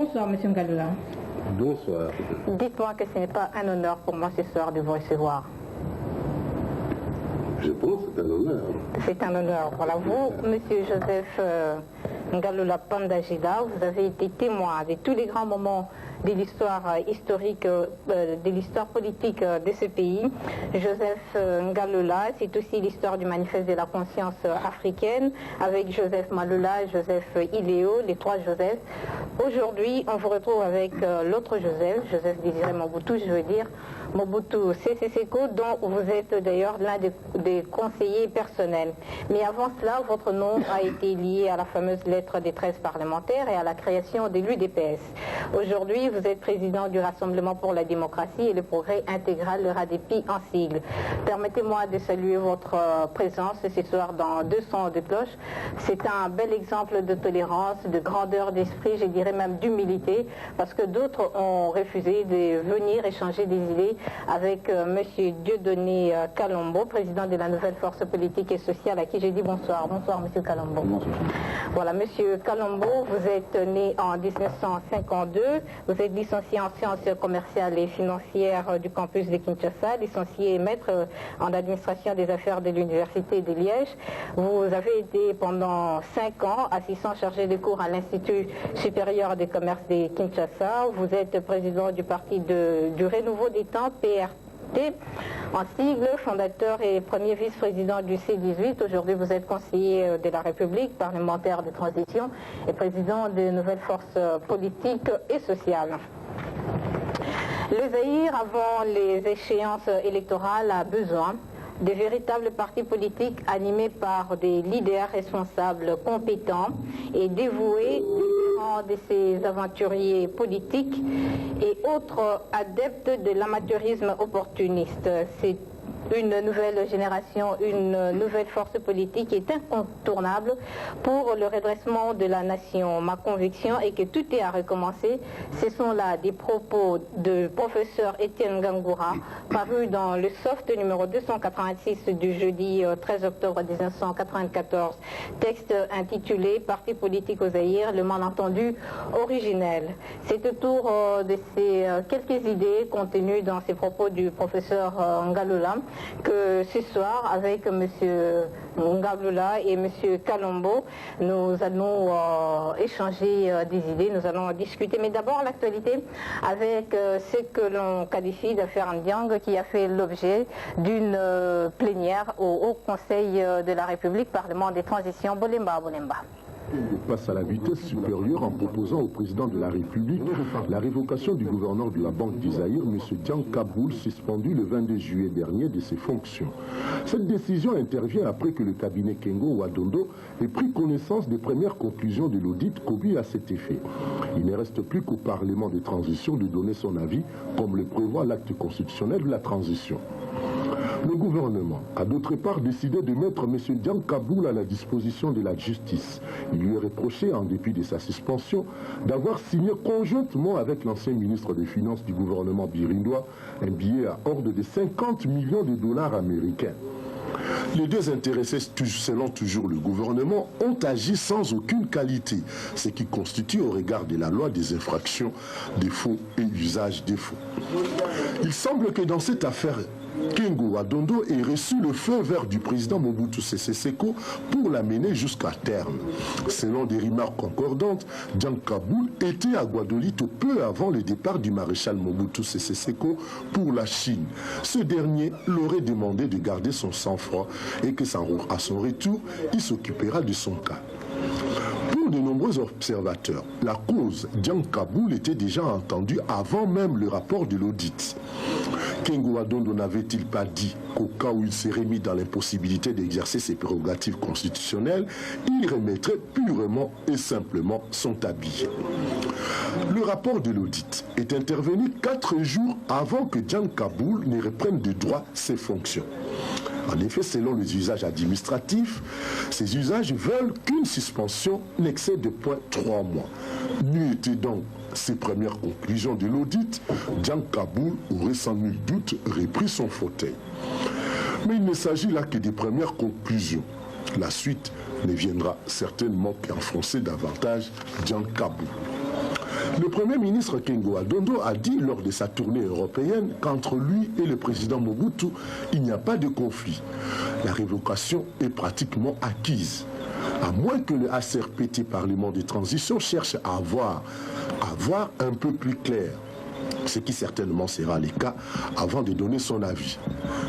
Bonsoir, M. Ngaloula. Bonsoir. Dites-moi que ce n'est pas un honneur pour moi ce soir de vous recevoir. Je pense que c'est un honneur. C'est un honneur. Voilà, vous, M. Joseph Ngaloula Pandajila, vous avez été témoin de tous les grands moments de l'histoire historique, de l'histoire politique de ce pays. Joseph Ngaloula, c'est aussi l'histoire du manifeste de la conscience africaine, avec Joseph Maloula, Joseph Iléo, les trois Joseph. Aujourd'hui, on vous retrouve avec l'autre Joseph, Joseph Désiré Mobutu, je veux dire, Mobutu Sese Seko, dont vous êtes d'ailleurs l'un des conseillers personnels. Mais avant cela, votre nom a été lié à la fameuse lettre des 13 parlementaires et à la création de l'UDPS. Aujourd'hui, vous êtes président du Rassemblement pour la démocratie et le progrès intégral, le RADEPI en sigle. Permettez-moi de saluer votre présence ce soir dans 200 de cloche. C'est un bel exemple de tolérance, de grandeur d'esprit, je dirais même d'humilité, parce que d'autres ont refusé de venir échanger des idées avec M. Dieudonné Kalombo, président de la nouvelle force politique et sociale, à qui j'ai dit bonsoir. Bonsoir, M. Kalombo. Bonsoir. Voilà, M. Kalombo, vous êtes né en 1952, vous êtes licencié en sciences commerciales et financières du campus de Kinshasa, licencié et maître en administration des affaires de l'Université de Liège. Vous avez été pendant 5 ans assistant chargé de cours à l'Institut supérieur des commerces de Kinshasa. Vous êtes président du parti du Renouveau des Temps, PRT, en sigle, fondateur et premier vice-président du C18. Aujourd'hui, vous êtes conseiller de la République, parlementaire de transition et président de nouvelles forces politiques et sociales. Le Zaïre, avant les échéances électorales, a besoin de véritables partis politiques animés par des leaders responsables, compétents et dévoués de ces aventuriers politiques et autres adeptes de l'amateurisme opportuniste. C'est une nouvelle génération, une nouvelle force politique est incontournable pour le redressement de la nation. Ma conviction est que tout est à recommencer. Ce sont là des propos de professeur Étienne Gangoura, parus dans le soft numéro 286 du jeudi 13 octobre 1994. Texte intitulé « Parti politique au Zaïre, le malentendu originel ». C'est autour de ces quelques idées contenues dans ces propos du professeur Ngaloula que ce soir, avec M. Ngaloula et M. Kalombo, nous allons échanger des idées, nous allons discuter. Mais d'abord, l'actualité avec ce que l'on qualifie d'affaire Ndiang, qui a fait l'objet d'une plénière au Haut Conseil de la République, Parlement des transitions. Bolemba. Passe à la vitesse supérieure en proposant au président de la République la révocation du gouverneur de la Banque du Zaïre, M. Dian Kaboul, suspendu le 22 juillet dernier de ses fonctions. Cette décision intervient après que le cabinet Kengo Wadondo ait pris connaissance des premières conclusions de l'audit commis à cet effet. Il ne reste plus qu'au Parlement de transition de donner son avis, comme le prévoit l'acte constitutionnel de la transition. Le gouvernement a d'autre part décidé de mettre M. Dian Kaboul à la disposition de la justice. Il lui est reproché, en dépit de sa suspension, d'avoir signé conjointement avec l'ancien ministre des Finances du gouvernement birindois un billet à ordre de 50 millions de dollars américains. Les deux intéressés, selon toujours le gouvernement, ont agi sans aucune qualité, ce qui constitue au regard de la loi des infractions des faux et usage des faux. Il semble que dans cette affaire, Kengo Wadondo ait reçu le feu vert du président Mobutu Sese Seko pour la mener jusqu'à terme. Selon des remarques concordantes, Dian Kaboul était à Guadolito peu avant le départ du maréchal Mobutu Sese Seko pour la Chine. Ce dernier l'aurait demandé de garder son sang-froid et que à son retour, il s'occupera de son cas. Pour de nombreux observateurs, la cause Dian Kaboul était déjà entendue avant même le rapport de l'audit. Kengo Wadondo n'avait-il pas dit qu'au cas où il serait mis dans l'impossibilité d'exercer ses prérogatives constitutionnelles, il remettrait purement et simplement son tablier. Le rapport de l'audit est intervenu 4 jours avant que Dian Kaboul ne reprenne de droit ses fonctions. En effet, selon les usages administratifs, ces usages veulent qu'une suspension n'excède de 3 mois. N'eût été donc ces premières conclusions de l'audit, Dian Kaboul aurait sans nul doute repris son fauteuil. Mais il ne s'agit là que des premières conclusions. La suite ne viendra certainement qu'enfoncer davantage Dian Kaboul. Le Premier ministre Kengo Adondo a dit lors de sa tournée européenne qu'entre lui et le président Mobutu, il n'y a pas de conflit. La révocation est pratiquement acquise. À moins que le ACRPT, Parlement de transition, cherche à voir un peu plus clair, ce qui certainement sera le cas avant de donner son avis.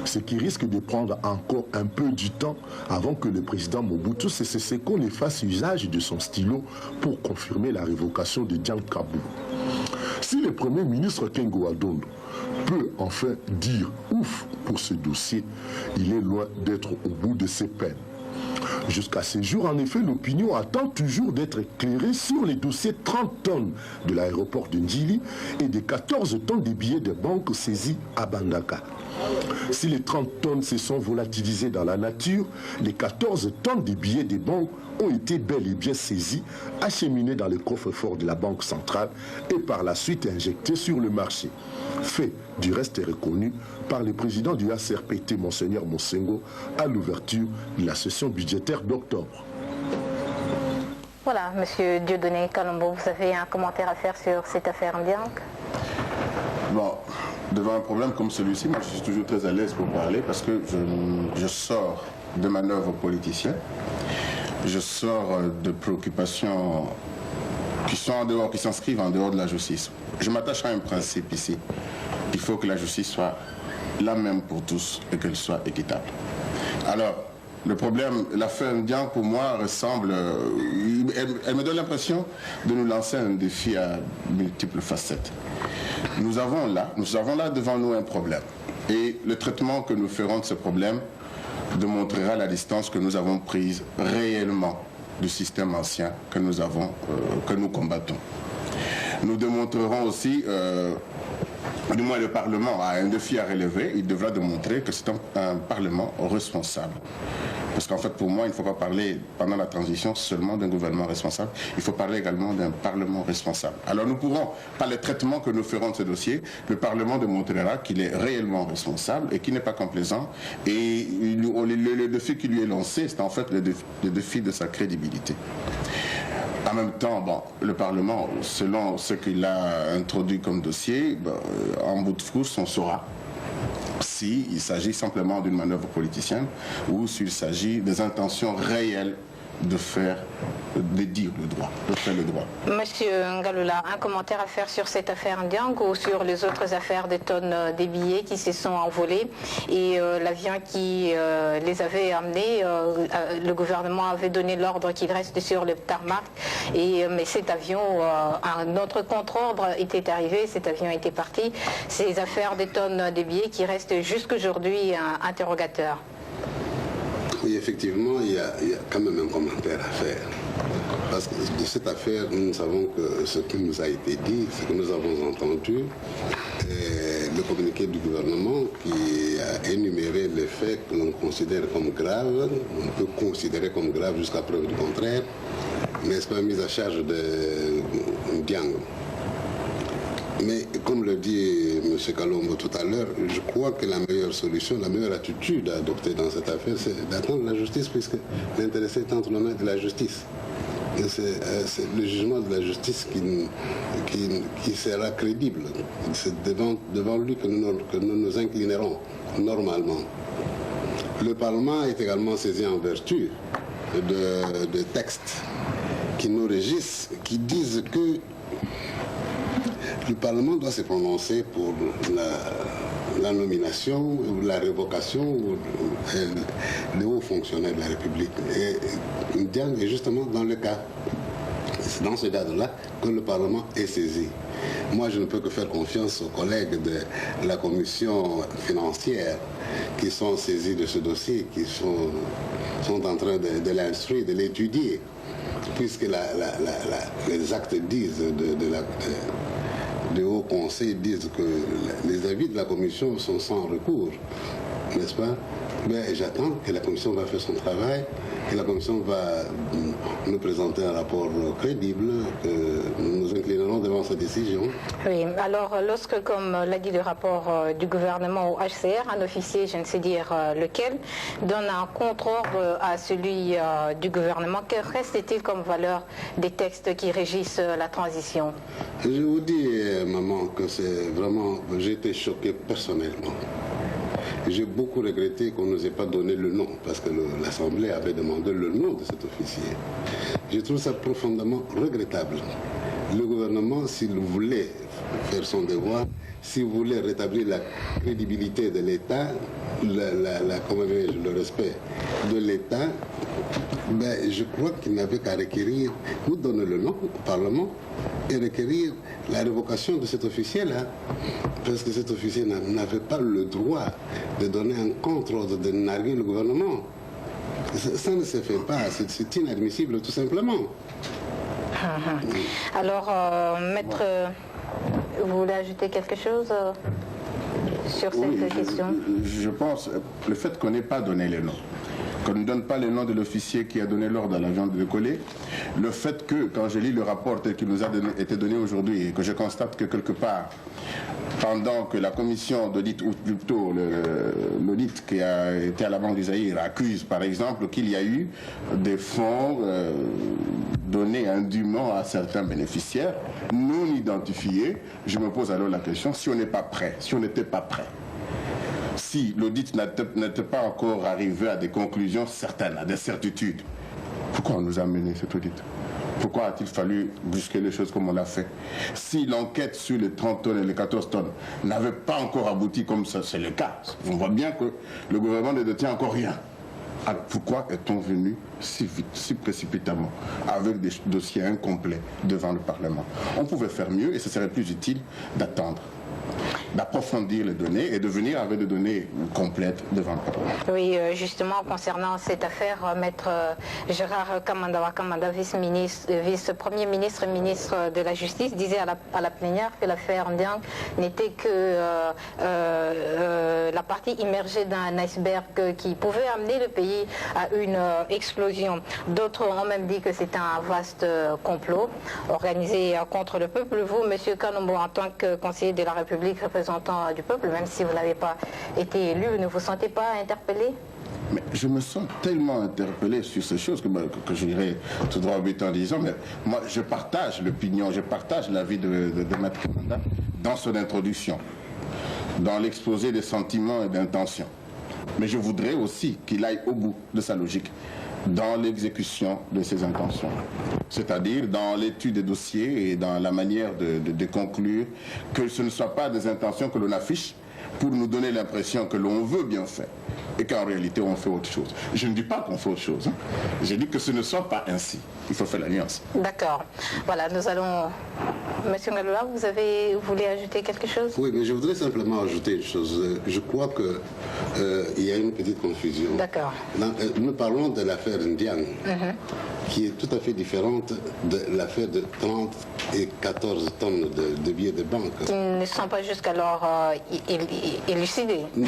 Ce qui risque de prendre encore un peu du temps avant que le président Mobutu Sese Seko ne fasse usage de son stylo pour confirmer la révocation de Dian Kabou. Si le Premier ministre Kengo Adondo peut enfin dire ouf pour ce dossier, il est loin d'être au bout de ses peines. Jusqu'à ce jour, en effet, l'opinion attend toujours d'être éclairée sur les dossiers 30 tonnes de l'aéroport de Ndjili et des 14 tonnes de billets de banque saisis à Bandaka. Si les 30 tonnes se sont volatilisées dans la nature, les 14 tonnes de billets des banques ont été bel et bien saisies, acheminées dans le coffre-fort de la Banque centrale et par la suite injectées sur le marché. Fait du reste reconnu par le président du ACRPT, Monseigneur Mosengo, à l'ouverture de la session budgétaire d'octobre. Voilà, Monsieur Dieudonné Kalombo, vous avez un commentaire à faire sur cette affaire Ndiang? Bon, devant un problème comme celui-ci, moi je suis toujours très à l'aise pour parler parce que je sors de manœuvres politiciennes, je sors de préoccupations qui sont en dehors, qui s'inscrivent en dehors de la justice. Je m'attache à un principe ici. Il faut que la justice soit la même pour tous et qu'elle soit équitable. Alors, le problème, l'affaire Ndiang pour moi ressemble, elle me donne l'impression de nous lancer un défi à multiples facettes. Nous avons là devant nous un problème. Et le traitement que nous ferons de ce problème démontrera la distance que nous avons prise réellement du système ancien que nous combattons. Nous démontrerons aussi, du moins le Parlement a un défi à relever, il devra démontrer que c'est un Parlement responsable. Parce qu'en fait, pour moi, il ne faut pas parler pendant la transition seulement d'un gouvernement responsable, il faut parler également d'un Parlement responsable. Alors nous pourrons, par le traitement que nous ferons de ce dossier, le Parlement démontrera qu'il est réellement responsable et qu'il n'est pas complaisant. Et le défi qui lui est lancé, c'est en fait le défi de sa crédibilité. En même temps, bon, le Parlement, selon ce qu'il a introduit comme dossier, en bout de course, on saura s'il s'agit simplement d'une manœuvre politicienne ou s'il s'agit des intentions réelles de dire le droit, de faire le droit. Monsieur Ngaloula, un commentaire à faire sur cette affaire Ndiang ou sur les autres affaires des tonnes des billets qui se sont envolés et l'avion qui les avait amenés, le gouvernement avait donné l'ordre qu'il reste sur le tarmac, mais cet avion, un autre contre-ordre était arrivé, cet avion était parti. Ces affaires des tonnes des billets qui restent jusqu'aujourd'hui interrogateurs. Oui, effectivement, il y a quand même un commentaire à faire. Parce que de cette affaire, nous savons que ce qui nous a été dit, ce que nous avons entendu, le communiqué du gouvernement qui a énuméré les faits que l'on considère comme graves, on peut considérer comme graves jusqu'à preuve du contraire, n'est-ce pas, mise à charge de Ndiang. Mais comme le dit M. Kalombo tout à l'heure, je crois que la meilleure solution, la meilleure attitude à adopter dans cette affaire, c'est d'attendre la justice, puisque l'intéressé est entre les mains de la justice. C'est le jugement de la justice qui sera crédible. C'est devant lui que nous nous inclinerons normalement. Le Parlement est également saisi en vertu de textes qui nous régissent, qui disent que le Parlement doit se prononcer pour la nomination ou la révocation des hauts fonctionnaires de la République. Et Ndiang est justement dans le cas. C'est dans ce cadre-là que le Parlement est saisi. Moi, je ne peux que faire confiance aux collègues de la commission financière qui sont saisis de ce dossier, qui sont en train de l'instruire, de l'étudier, puisque les actes disent de Haut Conseil disent que les avis de la Commission sont sans recours, n'est-ce pas? Mais j'attends que la commission va faire son travail, que la commission va nous présenter un rapport crédible, que nous nous inclinerons devant sa décision. Oui, alors lorsque, comme l'a dit le rapport du gouvernement au HCR, un officier, je ne sais dire lequel, donne un contre-ordre à celui du gouvernement, que reste-t-il comme valeur des textes qui régissent la transition? Je vous dis, maman, que c'est vraiment... J'ai été choqué personnellement. J'ai beaucoup regretté qu'on ne nous ait pas donné le nom, parce que l'Assemblée avait demandé le nom de cet officier. Je trouve ça profondément regrettable. Le gouvernement, s'il voulait faire son devoir, s'il voulait rétablir la crédibilité de l'État, le respect de l'État, ben, je crois qu'il n'avait qu'à requérir, nous donner le nom au Parlement et requérir la révocation de cet officier-là. Parce que cet officier n'avait pas le droit de donner un contre-ordre, de narguer le gouvernement. Ça ne se fait pas, c'est inadmissible tout simplement. Alors, maître, vous voulez ajouter quelque chose sur cette question? Je pense, le fait qu'on n'ait pas donné les noms, qu'on ne donne pas le nom de l'officier qui a donné l'ordre à l'avion de décoller, le fait que, quand je lis le rapport tel qu'il nous a été donné aujourd'hui, et que je constate que quelque part, pendant que la commission d'audit, ou plutôt l'audit qui a été à la Banque du Zaïre, accuse par exemple qu'il y a eu des fonds donnés indûment à certains bénéficiaires, non identifiés, je me pose alors la question, si on n'est pas prêt, si on n'était pas prêt, si l'audit n'était pas encore arrivé à des conclusions certaines, à des certitudes, pourquoi on nous a mené cet audit? Pourquoi a-t-il fallu brusquer les choses comme on l'a fait? Si l'enquête sur les 30 tonnes et les 14 tonnes n'avait pas encore abouti comme ça, c'est le cas. On voit bien que le gouvernement ne détient encore rien. Alors pourquoi est-on venu si vite, si précipitamment, avec des dossiers incomplets devant le Parlement? On pouvait faire mieux et ce serait plus utile d'attendre, d'approfondir les données et de venir avec des données complètes devant le Parlement. Oui, justement, concernant cette affaire, maître Gérard Kamanda Kamanda, vice-premier ministre et ministre de la Justice, disait à la plénière que l'affaire Ndiang n'était que la partie immergée d'un iceberg qui pouvait amener le pays à une explosion. D'autres ont même dit que c'était un vaste complot organisé contre le peuple. Vous, monsieur Kalombo, en tant que conseiller de la République, représentant du peuple, même si vous n'avez pas été élu, ne vous sentez pas interpellé? Mais je me sens tellement interpellé sur ces choses que je dirais tout droit au but en disant, mais moi je partage l'opinion, je partage l'avis de Maître Kamanda dans son introduction, dans l'exposé des sentiments et d'intentions. Mais je voudrais aussi qu'il aille au bout de sa logique dans l'exécution de ses intentions, c'est-à-dire dans l'étude des dossiers et dans la manière de conclure, que ce ne soit pas des intentions que l'on affiche pour nous donner l'impression que l'on veut bien faire et qu'en réalité on fait autre chose. Je ne dis pas qu'on fait autre chose, hein. Je dis que ce ne soit pas ainsi. Il faut faire la nuance. D'accord. Voilà, nous allons... Monsieur Ngaloula, vous voulez ajouter quelque chose? Oui, mais je voudrais simplement ajouter une chose. Je crois qu'il y a une petite confusion. D'accord. Nous parlons de l'affaire Ndiang, qui est tout à fait différente de l'affaire de 30 et 14 tonnes de billets de banque. Qui ne sont pas jusqu'alors élucidés. Non,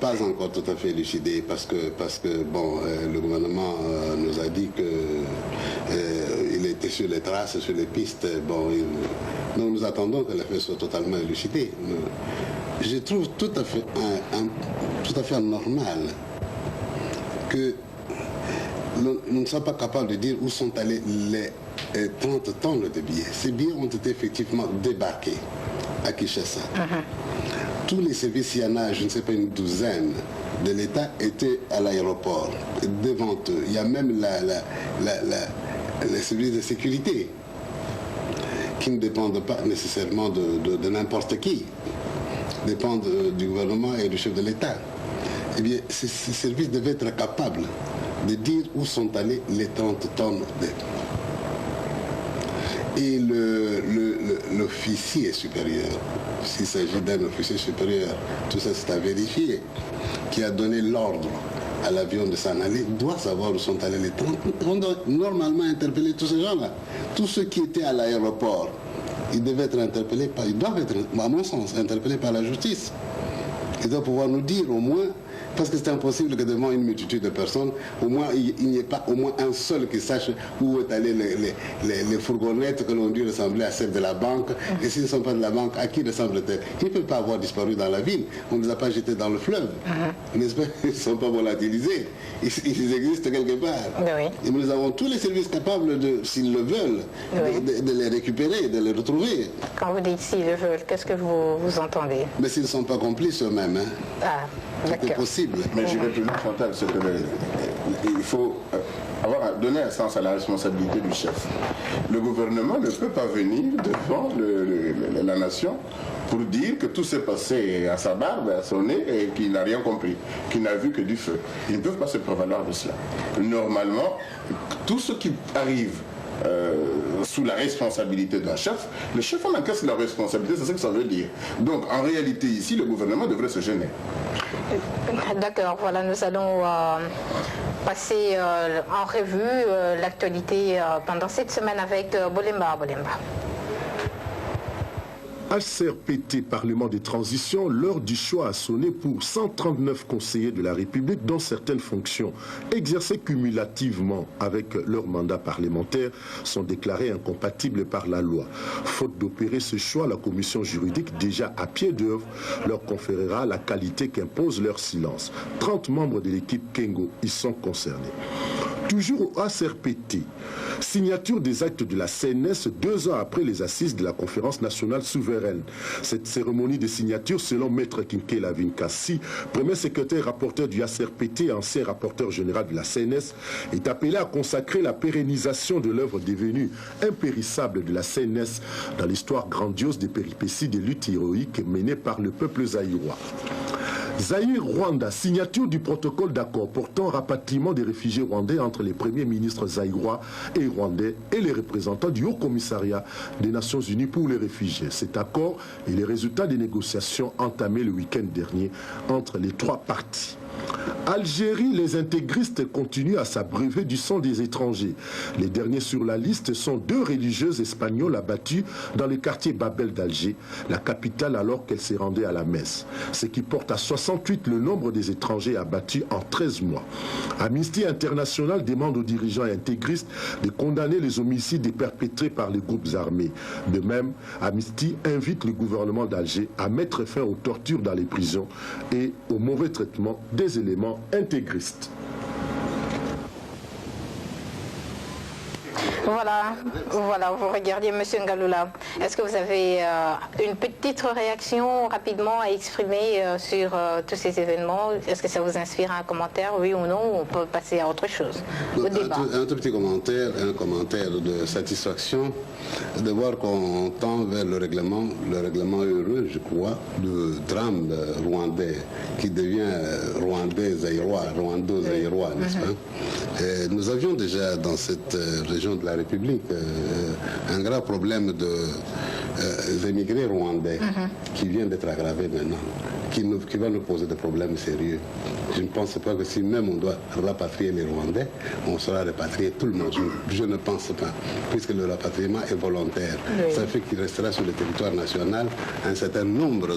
pas encore tout à fait élucidés, parce que bon, le gouvernement nous a dit qu'il était sur les traces, sur les pistes. Bon, nous attendons que l'affaire soit totalement élucidée. Je trouve tout à fait anormal que nous ne sommes pas capables de dire où sont allés les 30 tonnes de billets. Ces billets ont été effectivement débarqués à Kinshasa. Tous les services, il y en a, je ne sais pas, une douzaine de l'État étaient à l'aéroport, devant eux. Il y a même les services de sécurité qui ne dépendent pas nécessairement de n'importe qui, dépendent du gouvernement et du chef de l'État. Eh bien, ces services devaient être capables de dire où sont allés les 30 tonnes de... Et l'officier supérieur, s'il s'agit d'un officier supérieur, tout ça c'est à vérifier, qui a donné l'ordre à l'avion de s'en aller, doit savoir où sont allés les 30. On doit normalement interpeller tous ces gens-là. Tous ceux qui étaient à l'aéroport, ils doivent être, à mon sens, interpellés par la justice. Ils doivent pouvoir nous dire au moins Parce que c'est impossible que devant une multitude de personnes, au moins il n'y ait pas au moins un seul qui sache où est allé les fourgonnettes que l'on dit ressembler à celles de la banque. Et s'ils ne sont pas de la banque, à qui ressemblent-elles? Ils ne peuvent pas avoir disparu dans la ville. On ne les a pas jetés dans le fleuve. N'est-ce pas? Ils ne sont pas volatilisés. Ils existent quelque part. Oui. Et nous avons tous les services capables, s'ils le veulent, de les récupérer, de les retrouver. Quand vous dites s'ils le veulent, qu'est-ce que vous entendez? Mais s'ils ne sont pas complices eux-mêmes, hein. Ah, C'est possible. Mais j'irai plus loin, Chantal, c'est que il faut donner un sens à la responsabilité du chef. Le gouvernement ne peut pas venir devant la nation pour dire que tout s'est passé à sa barbe, à son nez, et qu'il n'a rien compris, qu'il n'a vu que du feu. Ils ne peuvent pas se prévaloir de cela. Normalement, tout ce qui arrive sous la responsabilité d'un chef, le chef en encaisse la responsabilité, c'est ce que ça veut dire. Donc en réalité ici, le gouvernement devrait se gêner. D'accord, voilà, nous allons passer en revue l'actualité pendant cette semaine avec Bolemba. HCRPT, Parlement des transitions, l'heure du choix a sonné pour 139 conseillers de la République dont certaines fonctions exercées cumulativement avec leur mandat parlementaire sont déclarées incompatibles par la loi. Faute d'opérer ce choix, la commission juridique, déjà à pied d'œuvre, leur conférera la qualité qu'impose leur silence. 30 membres de l'équipe Kengo y sont concernés. Toujours au HCRPT, signature des actes de la CNS 2 ans après les assises de la conférence nationale souveraine. Cette cérémonie de signature, selon Maître Kinke Lavinkassi, premier secrétaire rapporteur du HCRPT et ancien rapporteur général de la CNS, est appelée à consacrer la pérennisation de l'œuvre devenue impérissable de la CNS dans l'histoire grandiose des péripéties des luttes héroïques menées par le peuple zaïrois. Zaïre-Rwanda, signature du protocole d'accord portant rapatriement des réfugiés rwandais entre les premiers ministres zaïrois et rwandais et les représentants du Haut Commissariat des Nations Unies pour les réfugiés. Cet accord est le résultat des négociations entamées le week-end dernier entre les 3 parties. Algérie, les intégristes continuent à s'abreuver du sang des étrangers. Les derniers sur la liste sont 2 religieuses espagnoles abattues dans le quartier Babel d'Alger, la capitale alors qu'elles se rendaient à la messe. Ce qui porte à 68 le nombre des étrangers abattus en 13 mois. Amnesty International demande aux dirigeants intégristes de condamner les homicides perpétrés par les groupes armés. De même, Amnesty invite le gouvernement d'Alger à mettre fin aux tortures dans les prisons et au mauvais traitement des éléments intégristes. Voilà, vous regardiez M. Ngaloula. Est-ce que vous avez une petite réaction rapidement à exprimer sur tous ces événements? Est-ce que ça vous inspire un commentaire, oui ou non? On peut passer à autre chose, au débat. Un tout petit commentaire, un commentaire de satisfaction de voir qu'on tend vers le règlement heureux, je crois, du drame rwandais qui devient rwandais-zaïrois, rwando-zaïrois, n'est-ce pas? Et nous avions déjà dans cette région de la République un grave problème des émigrés rwandais qui vient d'être aggravé maintenant, qui va nous poser des problèmes sérieux. Je ne pense pas que si même on doit rapatrier les Rwandais, on sera rapatrié tout le monde. Je ne pense pas, puisque le rapatriement est volontaire. Oui. Ça fait qu'il restera sur le territoire national un certain nombre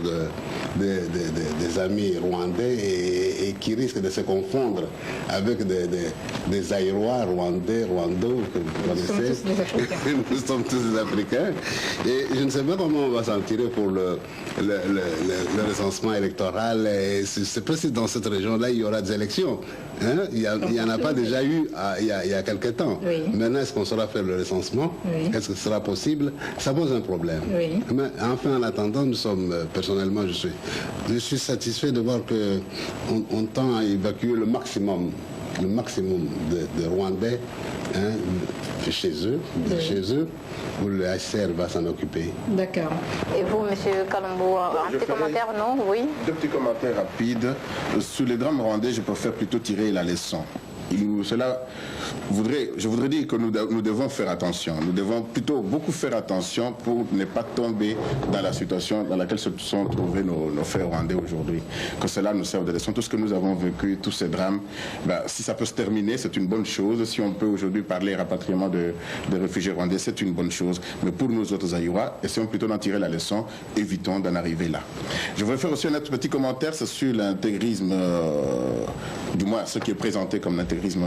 des amis rwandais et qui risquent de se confondre avec des Zaïrois, Rwandais, Rwando, que vous connaissez. Nous sommes tous des Africains. Et je ne sais pas comment on va s'en tirer pour le recensement électoral. C'est précis dans cette région-là, il y aura des élections. Hein? Il n'y en a pas déjà eu il y a quelque temps. Oui. Maintenant, est-ce qu'on saura faire le recensement? Oui. Est-ce que ce sera possible? Ça pose un problème. Oui. Mais enfin, en attendant, nous sommes, personnellement, je suis satisfait de voir qu'on tend à évacuer le maximum de Rwandais chez eux, où le HCR va s'en occuper. D'accord. Et vous, M. Kalombo, un petit commentaire, non? Oui. 2 petits commentaires rapides. Sur les drames rwandais, je préfère plutôt tirer la leçon. Je voudrais dire que nous devons faire attention. Nous devons plutôt beaucoup faire attention pour ne pas tomber dans la situation dans laquelle se sont trouvés nos frères rwandais aujourd'hui. Que cela nous serve de leçon. Tout ce que nous avons vécu, tous ces drames, si ça peut se terminer, c'est une bonne chose. Si on peut aujourd'hui parler rapatriement de réfugiés rwandais, c'est une bonne chose. Mais pour nous autres Zaïrois, essayons plutôt d'en tirer la leçon, évitons d'en arriver là. Je voudrais faire aussi un autre petit commentaire, c'est sur l'intégrisme, du moins ce qui est présenté comme l'intégrisme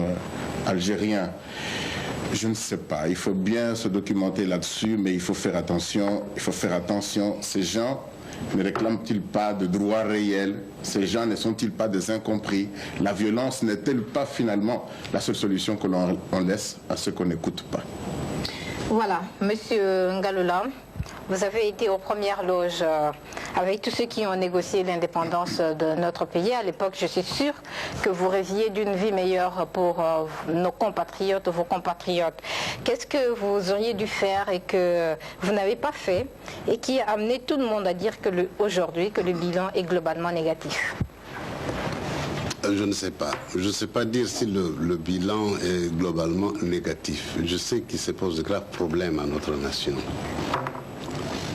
algérien. Je ne sais pas, il faut bien se documenter là-dessus, mais il faut faire attention. Ces gens ne réclament-ils pas de droits réels? Ces gens ne sont-ils pas des incompris? La violence n'est-elle pas finalement la seule solution que l'on laisse à ceux qu'on n'écoute pas? Voilà, Monsieur Ngalula, vous avez été aux premières loges avec tous ceux qui ont négocié l'indépendance de notre pays. À l'époque, je suis sûre que vous rêviez d'une vie meilleure pour nos compatriotes, vos compatriotes. Qu'est-ce que vous auriez dû faire et que vous n'avez pas fait et qui a amené tout le monde à dire que aujourd'hui que le bilan est globalement négatif? Je ne sais pas. Je ne sais pas dire si le bilan est globalement négatif. Je sais qu'il se pose de graves problèmes à notre nation.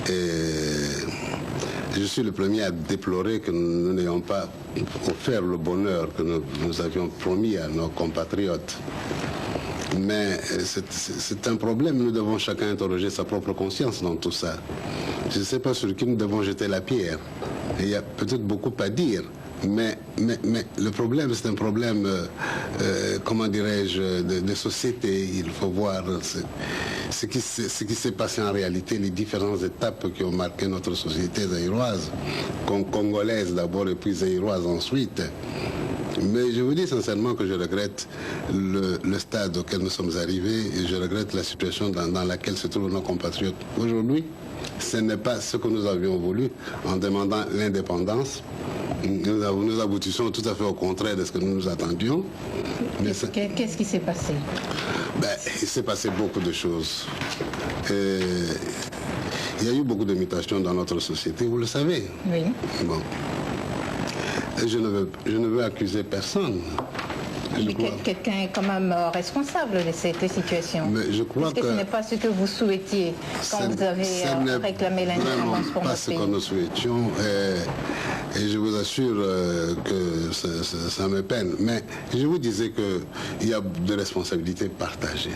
Et je suis le premier à déplorer que nous n'ayons pas offert le bonheur que nous avions promis à nos compatriotes. Mais c'est un problème. Nous devons chacun interroger sa propre conscience dans tout ça. Je ne sais pas sur qui nous devons jeter la pierre. Et il y a peut-être beaucoup à dire. Mais le problème, c'est un problème, comment dirais-je, de société. Il faut voir ce qui s'est passé en réalité, les différentes étapes qui ont marqué notre société zaïroise, congolaise d'abord et puis zaïroise ensuite. Mais je vous dis sincèrement que je regrette le stade auquel nous sommes arrivés et je regrette la situation dans laquelle se trouvent nos compatriotes aujourd'hui. Ce n'est pas ce que nous avions voulu en demandant l'indépendance. Nous aboutissons tout à fait au contraire de ce que nous nous attendions. Qu'est-ce qui s'est passé? Il s'est passé beaucoup de choses. Il y a eu beaucoup de mutations dans notre société, vous le savez. Oui. Bon. Je ne veux accuser personne. Quelqu'un est quand même responsable de cette situation. Mais je crois que ce n'est pas ce que vous souhaitiez quand vous avez réclamé l'indépendance pour notre pays. Ce que nous souhaitions. Et je vous assure que ça me peine. Mais je vous disais qu'il y a des responsabilités partagées.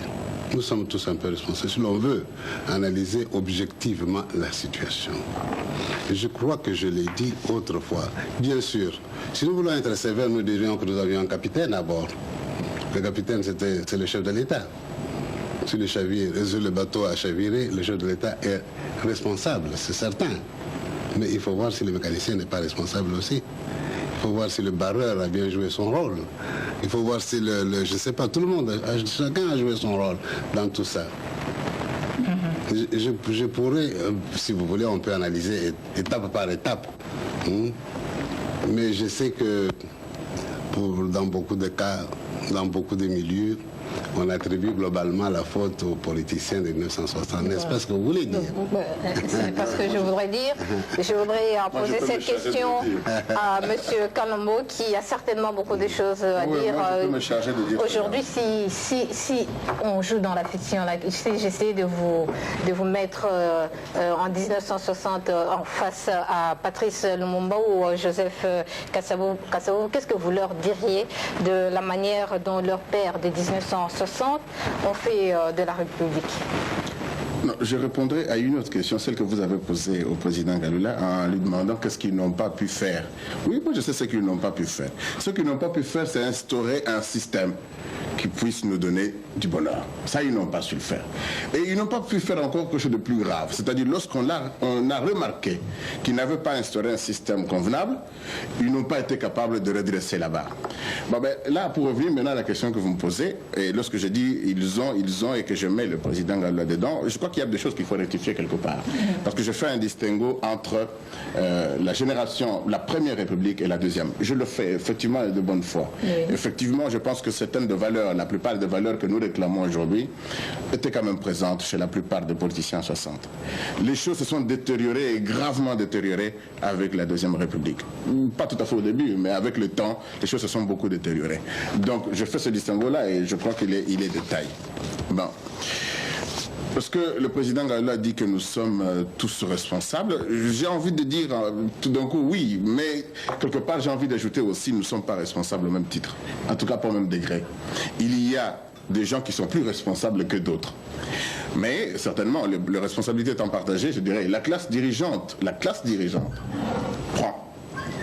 Nous sommes tous un peu responsables. Si l'on veut analyser objectivement la situation. Je crois que je l'ai dit autrefois. Bien sûr, si nous voulons être sévères, nous dirions que nous avions un capitaine à bord. Le capitaine, c'est le chef de l'État. Si le bateau a chaviré, le chef de l'État est responsable, c'est certain. Mais il faut voir si le mécanicien n'est pas responsable aussi. Il faut voir si le barreur a bien joué son rôle. Il faut voir si je ne sais pas, tout le monde, chacun a joué son rôle dans tout ça. Je pourrais, si vous voulez, on peut analyser étape par étape. Mais je sais que dans beaucoup de cas, dans beaucoup de milieux, on attribue globalement la faute aux politiciens de 1960. N'est-ce pas ce que vous voulez dire? C'est pas ce que je voudrais dire. Je voudrais poser cette question à M. Kalombo, qui a certainement beaucoup de choses à dire. Aujourd'hui, si on joue dans la fiction, j'essaie de vous mettre en 1960 en face à Patrice Lumumba ou Joseph Kasavubu, qu'est-ce que vous leur diriez de la manière dont leur père de 1960 ont fait de la République? Non, je répondrai à une autre question, celle que vous avez posée au président Ngalula, en lui demandant qu'est-ce qu'ils n'ont pas pu faire. Oui, moi je sais ce qu'ils n'ont pas pu faire. Ce qu'ils n'ont pas pu faire, c'est instaurer un système qui puisse nous donner du bonheur. Ça, ils n'ont pas su le faire. Et ils n'ont pas pu faire encore quelque chose de plus grave. C'est-à-dire, lorsqu'on a remarqué qu'ils n'avaient pas instauré un système convenable, ils n'ont pas été capables de redresser la barre. Bon, là, pour revenir maintenant à la question que vous me posez, et lorsque je dis ils ont, et que je mets le président Ngalula dedans, je crois qu'il y a des choses qu'il faut rectifier quelque part. Parce que je fais un distinguo entre la génération, la première République et la deuxième. Je le fais effectivement de bonne foi. Oui. Effectivement, je pense que certaines de valeurs la plupart des valeurs que nous réclamons aujourd'hui étaient quand même présentes chez la plupart des politiciens en 60. Les choses se sont détériorées et gravement détériorées avec la Deuxième République. Pas tout à fait au début, mais avec le temps, les choses se sont beaucoup détériorées. Donc je fais ce distinguo-là et je crois qu'il est de taille. Bon. Parce que le président Ngaloula a dit que nous sommes tous responsables. J'ai envie de dire tout d'un coup oui, mais quelque part j'ai envie d'ajouter aussi nous ne sommes pas responsables au même titre. En tout cas pas au même degré. Il y a des gens qui sont plus responsables que d'autres. Mais certainement, les responsabilités étant partagées, je dirais, la classe dirigeante prend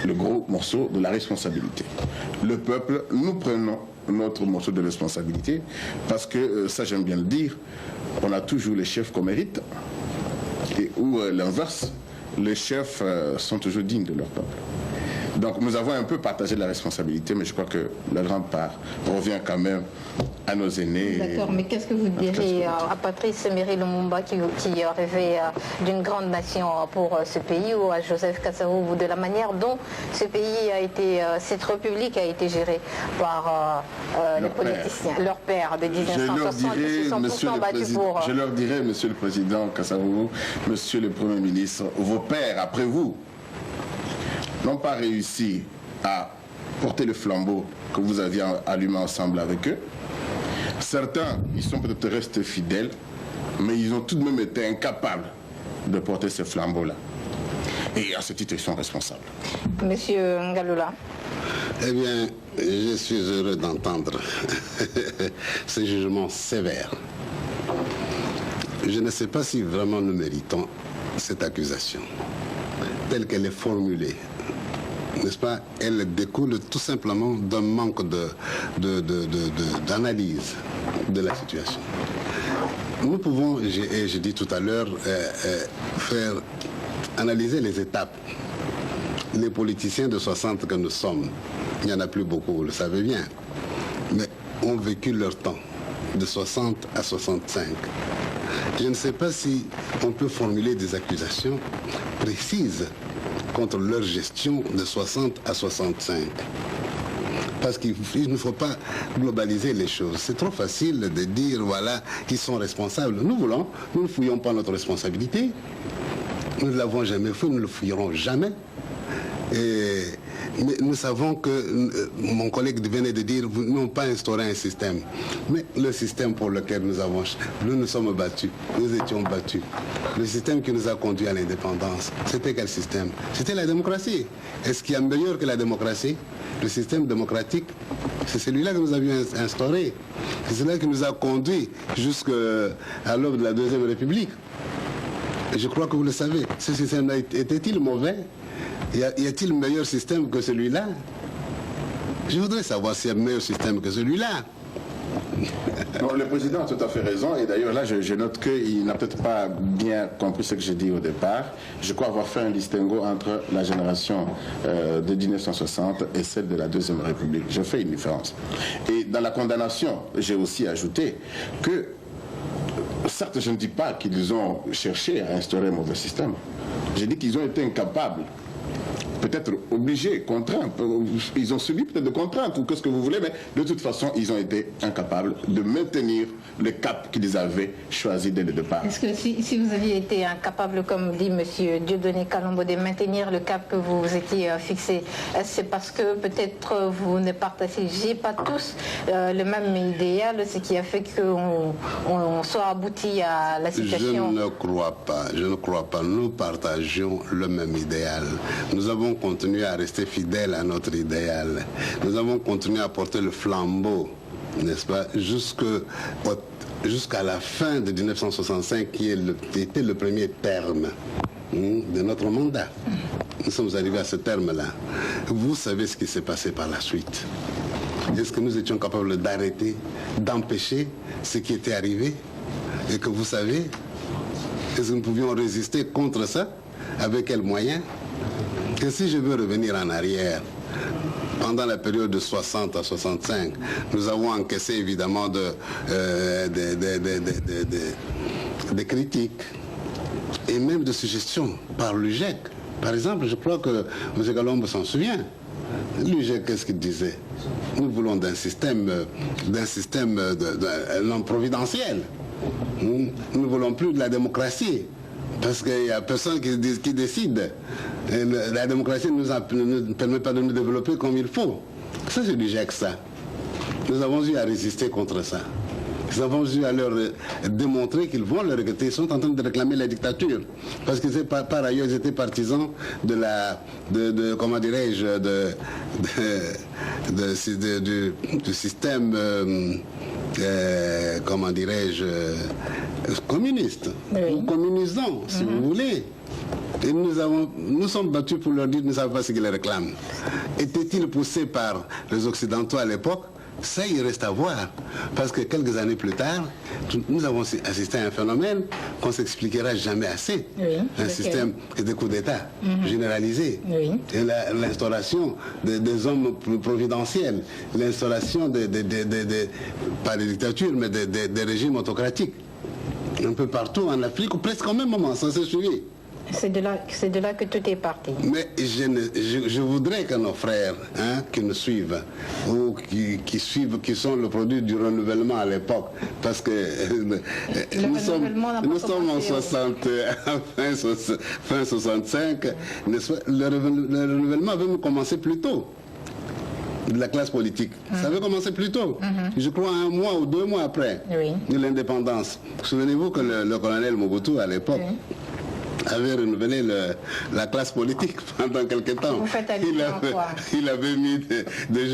le gros morceau de la responsabilité. Le peuple, nous prenons notre morceau de responsabilité parce que, ça j'aime bien le dire, on a toujours les chefs qu'on mérite, et ou l'inverse, les chefs sont toujours dignes de leur peuple. Donc nous avons un peu partagé la responsabilité, mais je crois que la grande part revient quand même à nos aînés. D'accord, mais qu'est-ce que vous direz à Patrice Emery Lumumba qui rêvait d'une grande nation pour ce pays, ou à Joseph Kasavubu, de la manière dont ce pays a été, cette république a été gérée par les politiciens, leur père de 1960, qui sont pourtant battus pour... Je leur dirais, Monsieur le Président Kasavubu, Monsieur le Premier ministre, vos pères, après vous, n'ont pas réussi à porter le flambeau que vous aviez allumé ensemble avec eux. Certains, ils sont peut-être restés fidèles, mais ils ont tout de même été incapables de porter ce flambeau-là. Et à ce titre, ils sont responsables. Monsieur Ngaloula. Eh bien, je suis heureux d'entendre ce jugement sévère. Je ne sais pas si vraiment nous méritons cette accusation, telle qu'elle est formulée. N'est-ce pas? Elle découle tout simplement d'un manque d'analyse de la situation. Nous pouvons, et je dis tout à l'heure, faire analyser les étapes. Les politiciens de 60 que nous sommes, il n'y en a plus beaucoup, vous le savez bien, mais ont vécu leur temps, de 60 à 65. Je ne sais pas si on peut formuler des accusations précises contre leur gestion de 60 à 65. Parce qu'il ne faut pas globaliser les choses. C'est trop facile de dire, voilà, qu'ils sont responsables. Nous ne fouillons pas notre responsabilité. Nous ne l'avons jamais fait, nous ne le fouillerons jamais. Mais nous savons que, mon collègue venait de dire, nous n'avons pas instauré un système. Mais le système pour lequel nous nous sommes battus, nous étions battus. Le système qui nous a conduits à l'indépendance, c'était quel système? C'était la démocratie. Est-ce qu'il y a meilleur que la démocratie? Le système démocratique, c'est celui-là que nous avions instauré. C'est celui-là qui nous a conduits jusqu'à l'aube de la Deuxième République. Et je crois que vous le savez. Ce système était-il mauvais? Y a-t-il un meilleur système que celui-là? Je voudrais savoir s'il y a un meilleur système que celui-là. Non, le président a tout à fait raison, et d'ailleurs là je note qu'il n'a peut-être pas bien compris ce que j'ai dit au départ. Je crois avoir fait un distinguo entre la génération de 1960 et celle de la Deuxième République. Je fais une différence. Et dans la condamnation, j'ai aussi ajouté que, certes je ne dis pas qu'ils ont cherché à instaurer un mauvais système. J'ai dit qu'ils ont été incapables, peut-être obligés, contraints, ils ont subi peut-être des contraintes ou qu'est-ce que vous voulez, mais de toute façon, ils ont été incapables de maintenir le cap qu'ils avaient choisi dès le départ. Est-ce que si vous aviez été incapable, comme dit M. Dieudonné Kalombo, de maintenir le cap que vous étiez fixé, est-ce que c'est parce que peut-être vous ne partagez pas tous le même idéal, ce qui a fait qu'on soit abouti à la situation? Je ne crois pas. Nous partagions le même idéal. Nous avons continué à rester fidèles à notre idéal. Nous avons continué à porter le flambeau, n'est-ce pas, jusqu'à la fin de 1965, qui était le premier terme de notre mandat. Nous sommes arrivés à ce terme-là. Vous savez ce qui s'est passé par la suite. Est-ce que nous étions capables d'arrêter, d'empêcher ce qui était arrivé? Et que vous savez, est-ce que nous pouvions résister contre ça? Avec quels moyens? Et si je veux revenir en arrière, pendant la période de 60 à 65, nous avons encaissé évidemment des critiques et même de suggestions par l'UGEC. Par exemple, je crois que M. Kalombo s'en souvient. Lui, qu'est-ce qu'il disait? Nous voulons d'un système non providentiel. Nous ne voulons plus de la démocratie. Parce qu'il n'y a personne qui décide. Et la démocratie ne permet pas de nous développer comme il faut. Ça, c'est du GIEC, ça. Nous avons eu à résister contre ça. Nous avons eu à leur démontrer qu'ils vont le regretter. Ils sont en train de réclamer la dictature. Parce que par ailleurs, ils étaient partisans comment dirais-je, du système, comment dirais-je, communiste, ou communisant, si vous voulez. Et nous sommes battus pour leur dire qu'ils ne savent pas ce qu'ils réclament. Étaient-ils poussés par les Occidentaux à l'époque? Ça, il reste à voir. Parce que quelques années plus tard, nous avons assisté à un phénomène qu'on ne s'expliquera jamais assez. Oui, un système de coup d'État généralisé. Oui. Et l'instauration des hommes providentiels. L'instauration pas des dictatures, mais des régimes autocratiques. Un peu partout en Afrique, ou presque au même moment, ça s'est suivi. C'est de là que tout est parti. Mais je voudrais que nos frères qui nous suivent, ou qui sont le produit du renouvellement à l'époque, parce que nous sommes en 65, le renouvellement avait commencé plus tôt. De la classe politique. Ça avait commencé plus tôt. Je crois 1 mois ou 2 mois après de l'indépendance. Souvenez-vous que le colonel Mobutu, à l'époque, avait renouvelé la classe politique pendant quelque temps. Vous faites allusion à quoi? Il avait mis des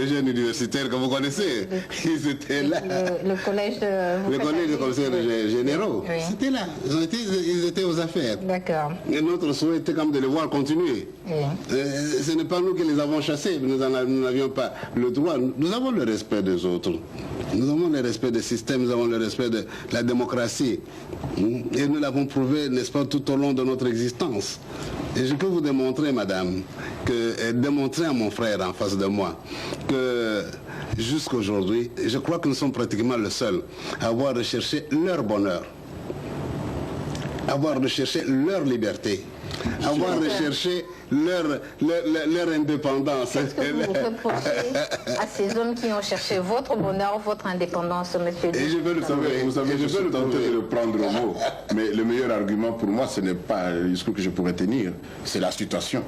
jeunes universitaires que vous connaissez. Ils étaient là. Le collège de commissaires généraux. Oui. C'était là. Ils étaient aux affaires. D'accord. Et notre souhait était comme de les voir continuer. Oui. Ce n'est pas nous qui les avons chassés. Nous n'avions pas le droit. Nous avons le respect des autres. Nous avons le respect des systèmes. Nous avons le respect de la démocratie. Et nous l'avons prouvé, n'est-ce pas, tout au long de notre existence. Et je peux vous démontrer, madame, démontrer à mon frère en face de moi, que jusqu'à aujourd'hui, je crois que nous sommes pratiquement les seuls à avoir recherché leur bonheur, à avoir recherché leur liberté, à avoir recherché leur indépendance. Qu'est-ce que vous reprochez à ces hommes qui ont cherché votre bonheur, votre indépendance, monsieur? Et je veux le savoir, vous savez, je veux tenter de le prendre au mot. Mais le meilleur argument pour moi, ce n'est pas le discours que je pourrais tenir, c'est la situation.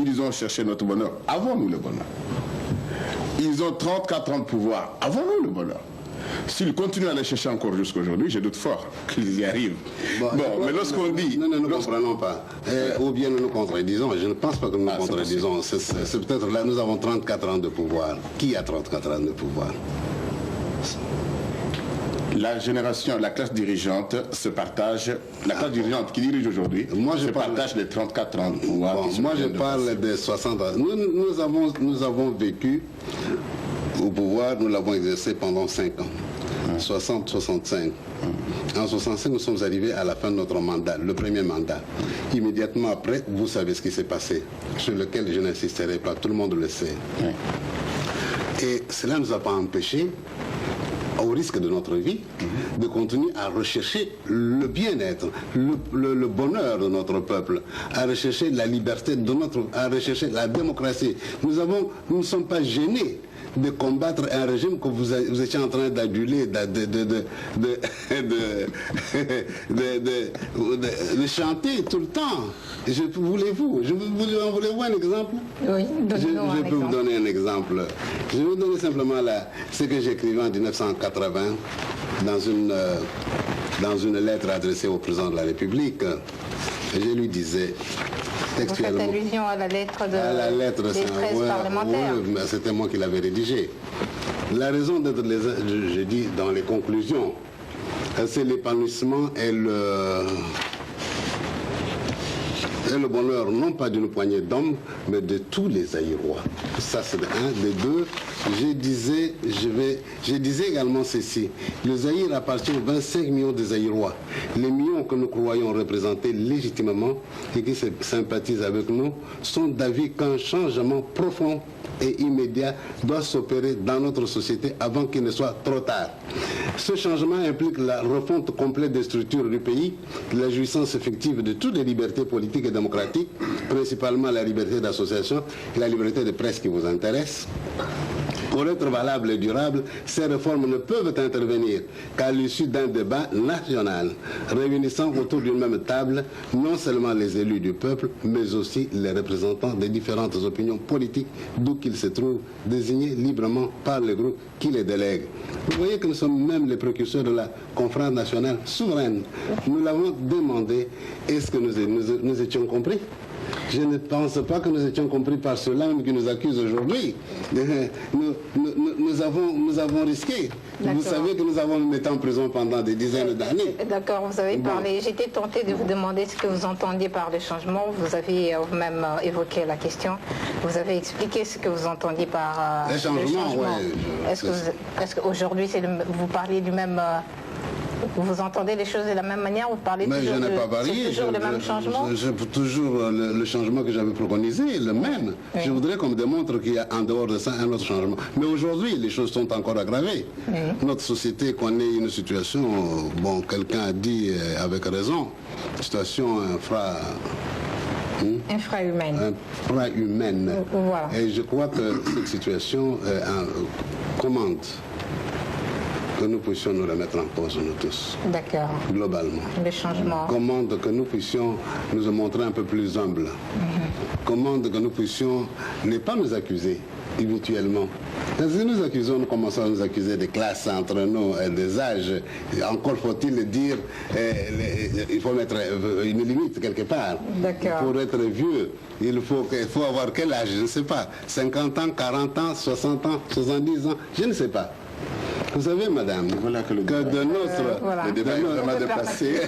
Ils ont cherché notre bonheur. Avons-nous le bonheur? Ils ont 34 ans de pouvoir. Avons-nous le bonheur? S'ils continuent à les chercher encore jusqu'à aujourd'hui, je doute fort qu'ils y arrivent. Bon, mais lorsqu'on dit... Non, nous ne comprenons pas. Ou bien nous nous contredisons. Je ne pense pas que nous nous contredisons. C'est peut-être là, nous avons 34 ans de pouvoir. Qui a 34 ans de pouvoir? La génération, la classe dirigeante se partage, la classe dirigeante qui dirige aujourd'hui se partage les 34 ans de pouvoir. Bon, moi je parle des 60 ans. Nous avons vécu au pouvoir, nous l'avons exercé pendant 5 ans. 60-65. En 65, nous sommes arrivés à la fin de notre mandat, le premier mandat. Immédiatement après, vous savez ce qui s'est passé, sur lequel je n'insisterai pas, tout le monde le sait. Et cela ne nous a pas empêchés, au risque de notre vie, de continuer à rechercher le bien-être, le bonheur de notre peuple, à rechercher la liberté à rechercher la démocratie. Nous ne sommes pas gênés de combattre un régime que vous étiez en train d'aduler, de chanter tout le temps. Voulez-vous un exemple? Oui, je peux vous donner un exemple. Je vais vous donner simplement ce que j'écrivais en 1980 dans une lettre adressée au président de la République. Je lui disais textuellement... Vous faites allusion à la lettre des 13 parlementaires. Oui, c'était moi qui l'avais rédigée. La raison d'être, je dis dans les conclusions, c'est l'épanouissement et le bonheur, non pas d'une poignée d'hommes, mais de tous les Aïrois. Ça, c'est un. Des deux, je disais également ceci. Le Zaïre appartient aux 25 millions de Zaïrois. Les millions que nous croyons représenter légitimement et qui sympathisent avec nous sont d'avis qu'un changement profond et immédiat doit s'opérer dans notre société avant qu'il ne soit trop tard. Ce changement implique la refonte complète des structures du pays, la jouissance effective de toutes les libertés politiques et démocratiques, principalement la liberté d'association et la liberté de presse qui vous intéresse. Pour être valables et durables, ces réformes ne peuvent intervenir qu'à l'issue d'un débat national, réunissant autour d'une même table non seulement les élus du peuple, mais aussi les représentants des différentes opinions politiques, d'où qu'ils se trouvent, désignés librement par les groupes qui les délèguent. Vous voyez que nous sommes même les précurseurs de la conférence nationale souveraine. Nous l'avons demandé. Est-ce que nous étions compris ? Je ne pense pas que nous étions compris par ceux-là qui nous accusent aujourd'hui. Nous avons risqué. Vous savez que nous avons été en prison pendant des dizaines d'années. D'accord, vous avez parlé. J'étais tentée de vous demander ce que vous entendiez par le changement. Vous avez même évoqué la question. Vous avez expliqué ce que vous entendiez par le changement. Ouais, est-ce qu'aujourd'hui, vous parlez du même... Vous entendez les choses de la même manière? Vous parlez toujours, toujours le même changement? Toujours le changement que j'avais préconisé, le même. Oui. Je voudrais qu'on me démontre qu'il y a en dehors de ça un autre changement. Mais aujourd'hui, les choses sont encore aggravées. Oui. Notre société connaît une situation, bon, quelqu'un a dit avec raison, situation infrahumaine. Infrahumaine. Voilà. Et je crois que cette situation commande que nous puissions nous remettre en cause, nous tous. D'accord. Globalement. Le changement. Commande que nous puissions nous montrer un peu plus humbles. Commande que nous puissions ne pas nous accuser habituellement. Parce que nous accusons, nous commençons à nous accuser des classes entre nous, des âges. Encore faut-il dire, il faut mettre une limite quelque part. D'accord. Pour être vieux, il faut avoir quel âge, je ne sais pas. 50 ans, 40 ans, 60 ans, 70 ans, je ne sais pas. Vous savez, madame, voilà que de notre... Le débat est vraiment dépassé.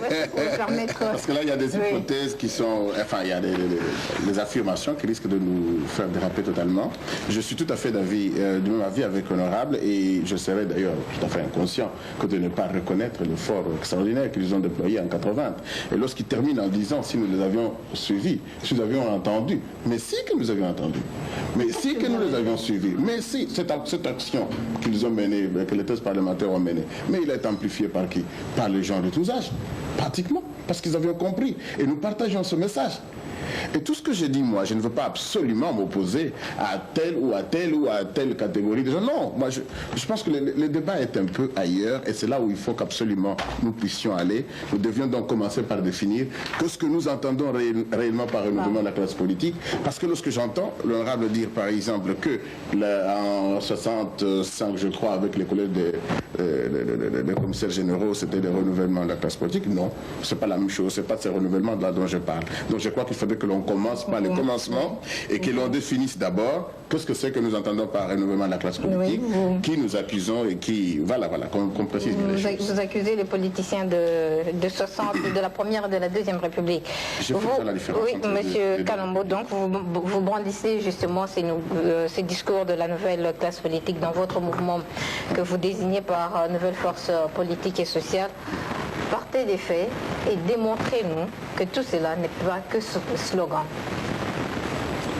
Parce que là, il y a des hypothèses qui sont... Enfin, il y a des affirmations qui risquent de nous faire déraper totalement. Je suis tout à fait du même avis avec l'honorable et je serais d'ailleurs tout à fait inconscient que de ne pas reconnaître l'effort extraordinaire qu'ils ont déployé en 80. Et lorsqu'ils terminent en disant si nous les avions suivis, si nous avions entendu, mais si que nous avions entendu, mais si que nous les avions suivis, mais si cette action qu'ils ont menée, que les parlementaires ont mené. Mais il a été amplifié par qui? Par les gens de tous âges, pratiquement, parce qu'ils avaient compris. Et nous partageons ce message. Et tout ce que j'ai dit, moi, je ne veux pas absolument m'opposer à telle ou à telle ou à telle catégorie de gens. Non, moi, je pense que le débat est un peu ailleurs et c'est là où il faut qu'absolument nous puissions aller. Nous devions donc commencer par définir ce que nous entendons réellement par renouvellement de la classe politique. Parce que lorsque j'entends l'honorable dire, par exemple, que en 65, je crois, avec les collègues des commissaires généraux, c'était des renouvellements de la classe politique, non, c'est pas la même chose, c'est pas de ces renouvellements là dont je parle. Donc je crois qu'il faudrait que l'on commence par le commencement et que l'on définisse d'abord qu'est-ce que c'est que nous entendons par renouvellement de la classe politique, qui nous accusons et qui... Voilà, qu'on précise bien les choses. Vous accusez les politiciens de 60, de la première et de la deuxième République. Je fais la différence. Oui, monsieur Kalombo, donc vous brandissez justement ces discours de la nouvelle classe politique dans votre mouvement que vous désignez par nouvelle force politique et sociale. Partez des faits et démontrez-nous que tout cela n'est pas que ce slogan.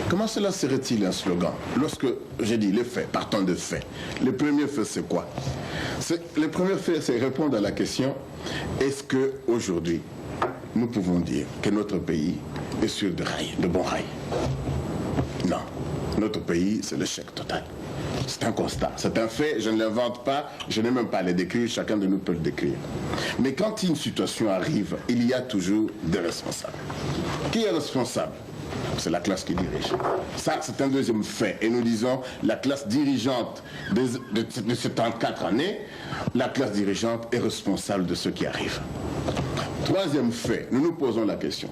Comment cela serait-il un slogan? Lorsque j'ai dit les faits, partons de faits. Le premier fait, c'est quoi? Le premier fait, c'est répondre à la question, est-ce qu'aujourd'hui, nous pouvons dire que notre pays est sur de bons rails? Non. Notre pays, c'est l'échec total. C'est un constat, c'est un fait, je ne l'invente pas, je n'ai même pas à le décrire, chacun de nous peut le décrire. Mais quand une situation arrive, il y a toujours des responsables. Qui est responsable? C'est la classe qui dirige. Ça, c'est un deuxième fait. Et nous disons, la classe dirigeante de ces 34 années, la classe dirigeante est responsable de ce qui arrive. Troisième fait, nous nous posons la question.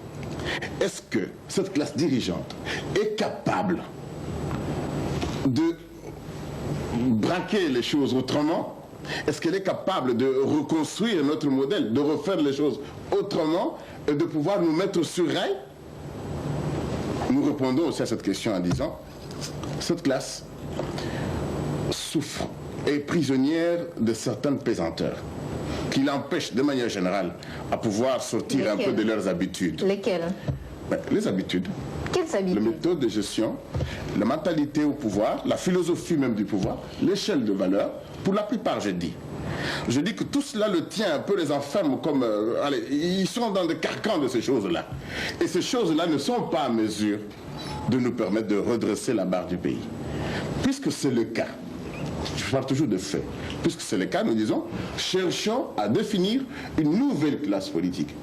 Est-ce que cette classe dirigeante est capable de braquer les choses autrement? Est-ce qu'elle est capable de reconstruire notre modèle, de refaire les choses autrement et de pouvoir nous mettre sur rail? Nous répondons aussi à cette question en disant, cette classe souffre, est prisonnière de certaines pesanteurs qui l'empêchent de manière générale à pouvoir sortir un peu de leurs habitudes. Lesquelles? Les habitudes. Quelles habitudes? La méthode de gestion, la mentalité au pouvoir, la philosophie même du pouvoir, l'échelle de valeur, pour la plupart, je dis. Je dis que tout cela le tient un peu, les enferme comme... allez, ils sont dans des carcans de ces choses-là. Et ces choses-là ne sont pas à mesure de nous permettre de redresser la barre du pays. Puisque c'est le cas, je parle toujours de faits, puisque c'est le cas, nous disons, cherchons à définir une nouvelle classe politique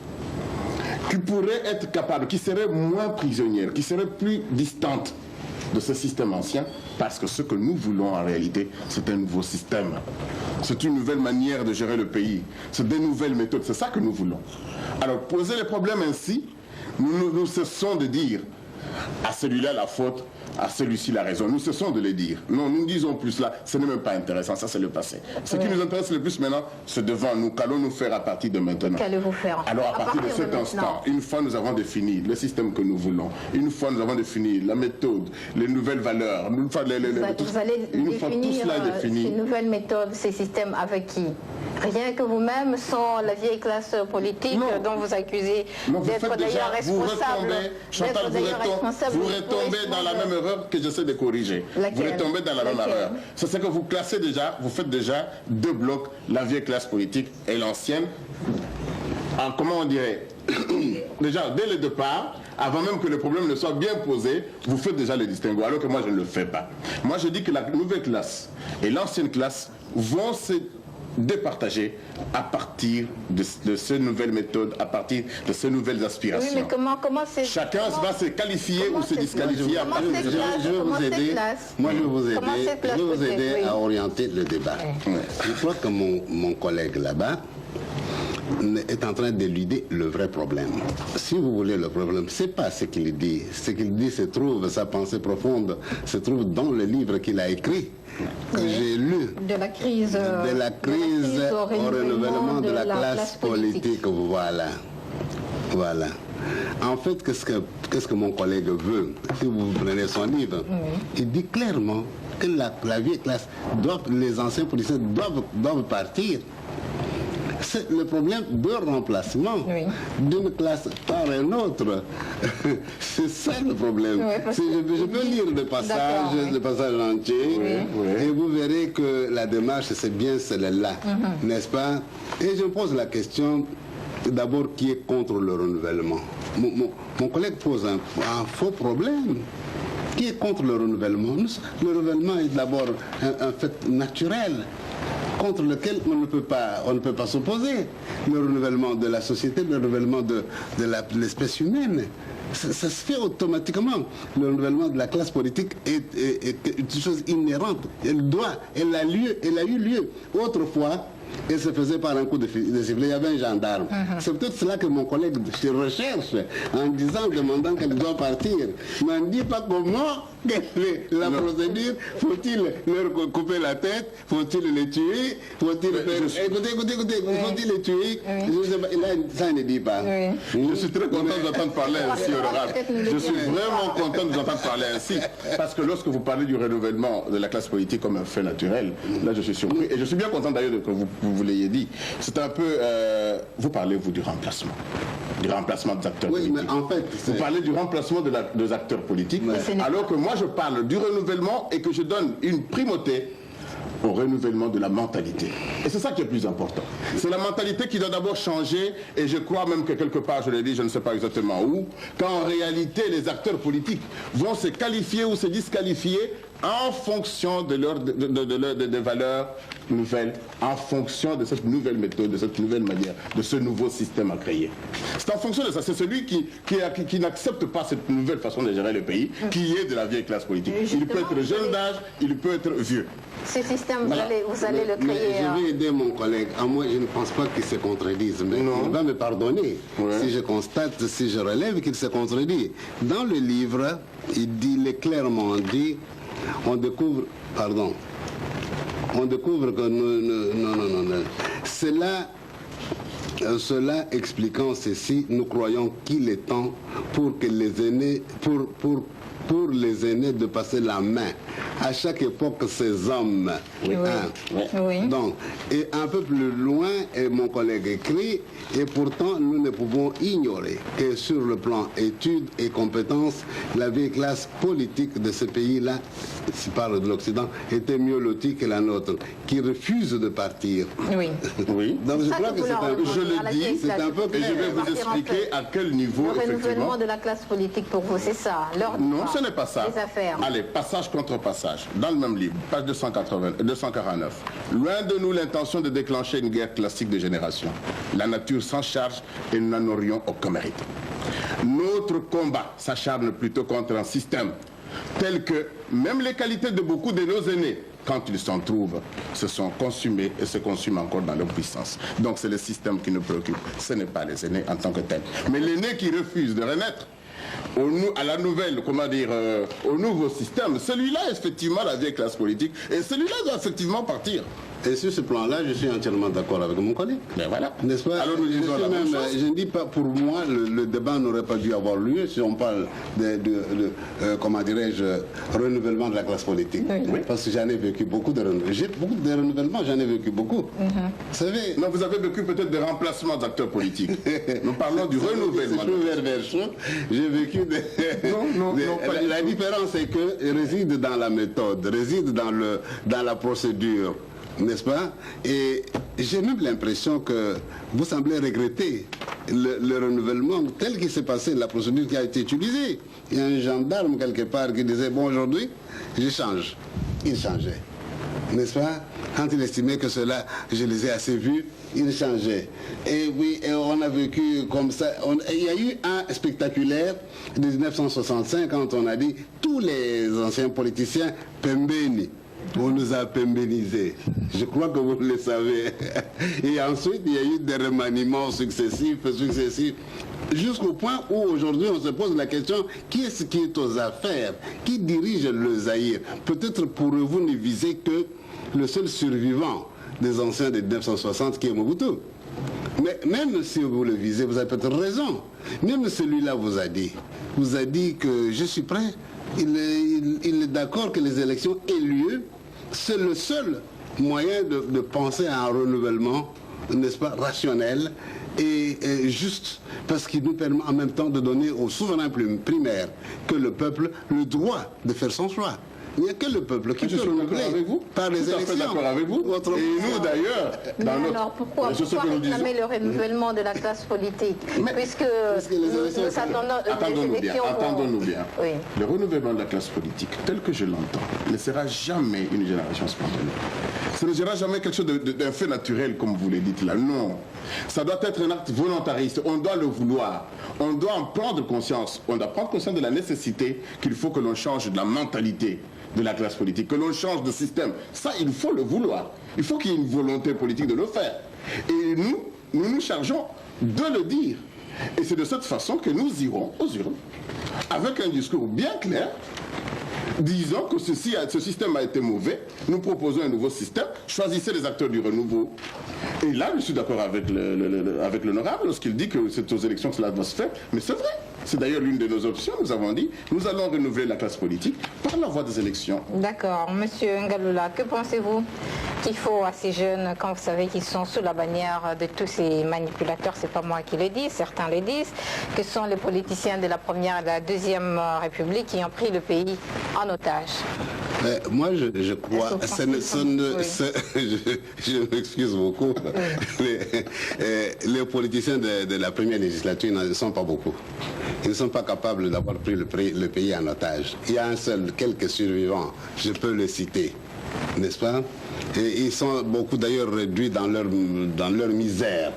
qui pourrait être capable, qui serait moins prisonnière, qui serait plus distante de ce système ancien, parce que ce que nous voulons en réalité, c'est un nouveau système. C'est une nouvelle manière de gérer le pays. C'est des nouvelles méthodes. C'est ça que nous voulons. Alors, poser les problèmes ainsi, nous cessons de dire à celui-là la faute, à celui-ci la raison. Nous cessons de le dire. Non, nous ne disons plus cela. Ce n'est même pas intéressant. Ça, c'est le passé. Ce qui nous intéresse le plus maintenant, c'est devant nous. Qu'allons-nous faire à partir de maintenant? Qu'allez-vous faire? Alors, à partir de cet instant, une fois nous avons défini le système que nous voulons, une fois nous avons défini la méthode, les nouvelles valeurs, une fois, vous allez tout cela est défini. Ces nouvelles méthodes, ces systèmes avec qui? Rien que vous-même, sans la vieille classe politique dont vous accusez d'être d'ailleurs responsable. Chantal, vous retombez dans la même erreur que j'essaie de corriger. Vous retombez dans la même erreur. C'est ce que vous classez déjà, vous faites déjà deux blocs, la vieille classe politique et l'ancienne. Comment on dirait? Déjà, dès le départ, avant même que le problème ne soit bien posé, vous faites déjà le distinguo, alors que moi je ne le fais pas. Moi je dis que la nouvelle classe et l'ancienne classe vont se départager à partir de ces nouvelles méthodes, à partir de ces nouvelles aspirations. Oui, mais comment chacun va se qualifier ou se disqualifier. Je vais vous aider. Moi, je vais vous aider à orienter le débat. Je crois que mon collègue là-bas est en train d'éluder le vrai problème. Si vous voulez, le problème, c'est pas ce qu'il dit. Ce qu'il dit se trouve, sa pensée profonde se trouve dans le livre qu'il a écrit, que j'ai lu. De la crise au renouvellement de la classe politique. Voilà. Voilà. En fait, qu'est-ce que mon collègue veut? Si vous prenez son livre, il dit clairement que la vieille classe, les anciens policiers doivent partir. C'est le problème de remplacement d'une classe par une autre. C'est ça le problème. Je peux lire le passage entier, et vous verrez que la démarche, c'est bien celle-là, n'est-ce pas? Et je pose la question, d'abord, qui est contre le renouvellement? Mon collègue pose un faux problème. Qui est contre le renouvellement? Le renouvellement est d'abord un fait naturel, contre lequel on ne peut pas s'opposer. Le renouvellement de la société, le renouvellement de l'espèce humaine, ça se fait automatiquement. Le renouvellement de la classe politique est une chose inhérente. Elle a eu lieu. Autrefois, elle se faisait par un coup de sifflet. Il y avait un gendarme. C'est peut-être cela que mon collègue se recherche en demandant qu'elle doit partir. Mais on ne dit pas comment la procédure. Faut-il leur couper la tête? Faut-il les tuer? Faut-il faire... Écoutez, faut-il les tuer? Là, ça ne dit pas. Je suis très content d'entendre parler ainsi, honorable. Je suis vraiment content de vous entendre parler ainsi. Parce que lorsque vous parlez du renouvellement de la classe politique comme un fait naturel, là je suis surpris. Et je suis bien content d'ailleurs que vous l'ayez dit. C'est un peu... vous parlez, vous, du remplacement des acteurs politiques. Mais en fait, vous parlez du remplacement des acteurs politiques, alors que moi je parle du renouvellement et que je donne une primauté au renouvellement de la mentalité. Et c'est ça qui est plus important. C'est la mentalité qui doit d'abord changer, et je crois même que quelque part, je l'ai dit, je ne sais pas exactement où, qu'en réalité les acteurs politiques vont se qualifier ou se disqualifier en fonction des valeurs nouvelles, en fonction de cette nouvelle méthode, de cette nouvelle manière, de ce nouveau système à créer. C'est en fonction de ça. C'est celui qui n'accepte pas cette nouvelle façon de gérer le pays, qui est de la vieille classe politique. Il peut être jeune d'âge, il peut être vieux. Ce système, vous allez le créer. Je vais aider mon collègue. À moi, je ne pense pas qu'il se contredise, mais il va me pardonner si je constate, si je relève qu'il se contredit. Dans le livre, il est clairement dit, on découvre que non. Cela expliquant ceci, nous croyons qu'il est temps pour que les aînés, pour pour les aînés de passer la main. À chaque époque, ces hommes. Oui. Oui. Donc, et un peu plus loin, et mon collègue écrit, et pourtant nous ne pouvons ignorer que sur le plan études et compétences, la vieille classe politique de ce pays-là, si parle de l'Occident, était mieux lotie que la nôtre, qui refuse de partir. Oui. Oui. Donc je crois que c'est un peu, je le dis, c'est un peu et je vais vous expliquer à quel niveau, Le effectivement. renouvellement de la classe politique pour vous, c'est ça? Non, ce n'est pas ça. Les affaires. Allez, passage contre passage. Dans le même livre, page 249. Loin de nous l'intention de déclencher une guerre classique de génération. La nature s'en charge et nous n'en aurions aucun mérite. Notre combat s'acharne plutôt contre un système tel que même les qualités de beaucoup de nos aînés, quand ils s'en trouvent, se sont consumés et se consument encore dans leur puissance. Donc c'est le système qui nous préoccupe. Ce n'est pas les aînés en tant que tels. Mais l'aîné qui refuse de renaître à la nouvelle, au nouveau système, celui-là, effectivement, la vieille classe politique, et celui-là doit effectivement partir. Et sur ce plan-là, je suis entièrement d'accord avec mon collègue. Mais voilà. N'est-ce pas? Alors nous disons la même chose. Je ne dis pas, pour moi, le débat n'aurait pas dû avoir lieu si on parle comment dirais-je, renouvellement de la classe politique. Oui. Parce que j'en ai vécu beaucoup de renouvellements. J'ai beaucoup de renouvellements, j'en ai vécu beaucoup. Vous savez... Non, vous avez vécu peut-être des remplacements d'acteurs politiques. Nous parlons du renouvellement. J'ai vécu des... Non, la différence, c'est que réside dans la méthode, réside dans la procédure. N'est-ce pas? Et j'ai même l'impression que vous semblez regretter le renouvellement tel qu'il s'est passé, la procédure qui a été utilisée. Il y a un gendarme quelque part qui disait, bon, aujourd'hui, je change. Il changeait. N'est-ce pas? Quand il estimait que cela, je les ai assez vus, il changeait. Et oui, et on a vécu comme ça. Il y a eu un spectaculaire de 1965 quand on a dit, tous les anciens politiciens, Pembeni. On nous a pémbénisés. Je crois que vous le savez. Et ensuite, il y a eu des remaniements successifs, jusqu'au point où aujourd'hui on se pose la question, qui est-ce qui est aux affaires? Qui dirige le Zaïre? Peut-être pourrez-vous ne viser que le seul survivant des anciens de 1960 qui est Mobutu. Mais même si vous le visez, vous avez peut-être raison. Même celui-là vous a dit que je suis prêt. Il est d'accord que les élections aient lieu. C'est le seul moyen de penser à un renouvellement, n'est-ce pas, rationnel et juste, parce qu'il nous permet en même temps de donner aux souverains primaires que le peuple le droit de faire son choix. Il n'y a que le peuple qui peut renouveler par les élections. Je suis d'accord avec vous. Et nous d'ailleurs, dans notre... Alors pourquoi réclamer le renouvellement de la classe politique? Puisque nous attendons-nous bien. Oui. Le renouvellement de la classe politique, tel que je l'entends, ne sera jamais une génération spontanée. Ce ne sera jamais quelque chose d'un fait naturel, comme vous le dites là. Non. Ça doit être un acte volontariste. On doit le vouloir. On doit en prendre conscience. On doit prendre conscience de la nécessité qu'il faut que l'on change de la mentalité de la classe politique, que l'on change de système. Ça, il faut le vouloir. Il faut qu'il y ait une volonté politique de le faire. Et nous chargeons de le dire. Et c'est de cette façon que nous irons aux urnes, avec un discours bien clair, disant que ce système a été mauvais, nous proposons un nouveau système, choisissez les acteurs du renouveau. Et là, je suis d'accord avec l'honorable lorsqu'il dit que c'est aux élections que cela doit se faire, mais c'est vrai. C'est d'ailleurs l'une de nos options, nous avons dit, nous allons renouveler la classe politique par la voie des élections. D'accord. Monsieur Ngaloula, que pensez-vous qu'il faut à ces jeunes, quand vous savez qu'ils sont sous la bannière de tous ces manipulateurs, c'est pas moi qui le dis, certains le disent, que sont les politiciens de la première et de la deuxième République qui ont pris le pays en otage? Moi, je crois, je m'excuse beaucoup, les politiciens de la première législature ne sont pas beaucoup. Ils ne sont pas capables d'avoir pris le pays en otage. Il y a quelques survivants, je peux le citer, n'est-ce pas? Et ils sont beaucoup d'ailleurs réduits dans leur misère,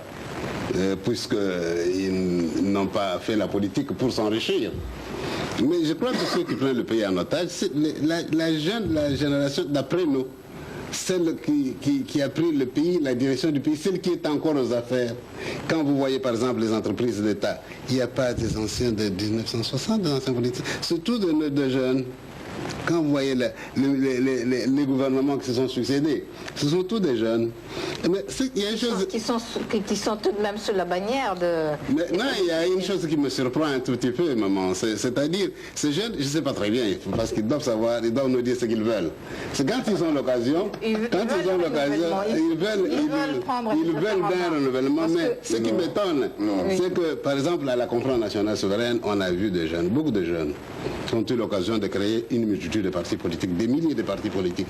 puisqu'ils n'ont pas fait la politique pour s'enrichir. Mais je crois que ceux qui prennent le pays en otage, c'est la génération d'après nous, celle qui a pris le pays, la direction du pays, celle qui est encore aux affaires. Quand vous voyez par exemple les entreprises d'État, il n'y a pas des anciens de 1960, des anciens politiciens, c'est tout de jeunes. Quand vous voyez les gouvernements qui se sont succédés, ce sont tous des jeunes. Mais il y a une chose... Qui sont tout de même sous la bannière de... Mais non, il y a une chose qui me surprend un tout petit peu, maman. C'est-à-dire, ces jeunes, je ne sais pas très bien, parce qu'ils doivent savoir, ils doivent nous dire ce qu'ils veulent. C'est quand ils ont l'occasion, ils veulent d'un renouvellement. Mais ce qui m'étonne, c'est que, par exemple, à la conférence nationale souveraine, on a vu des jeunes, beaucoup de jeunes, qui ont eu l'occasion de créer une multitude de partis politiques, des milliers de partis politiques.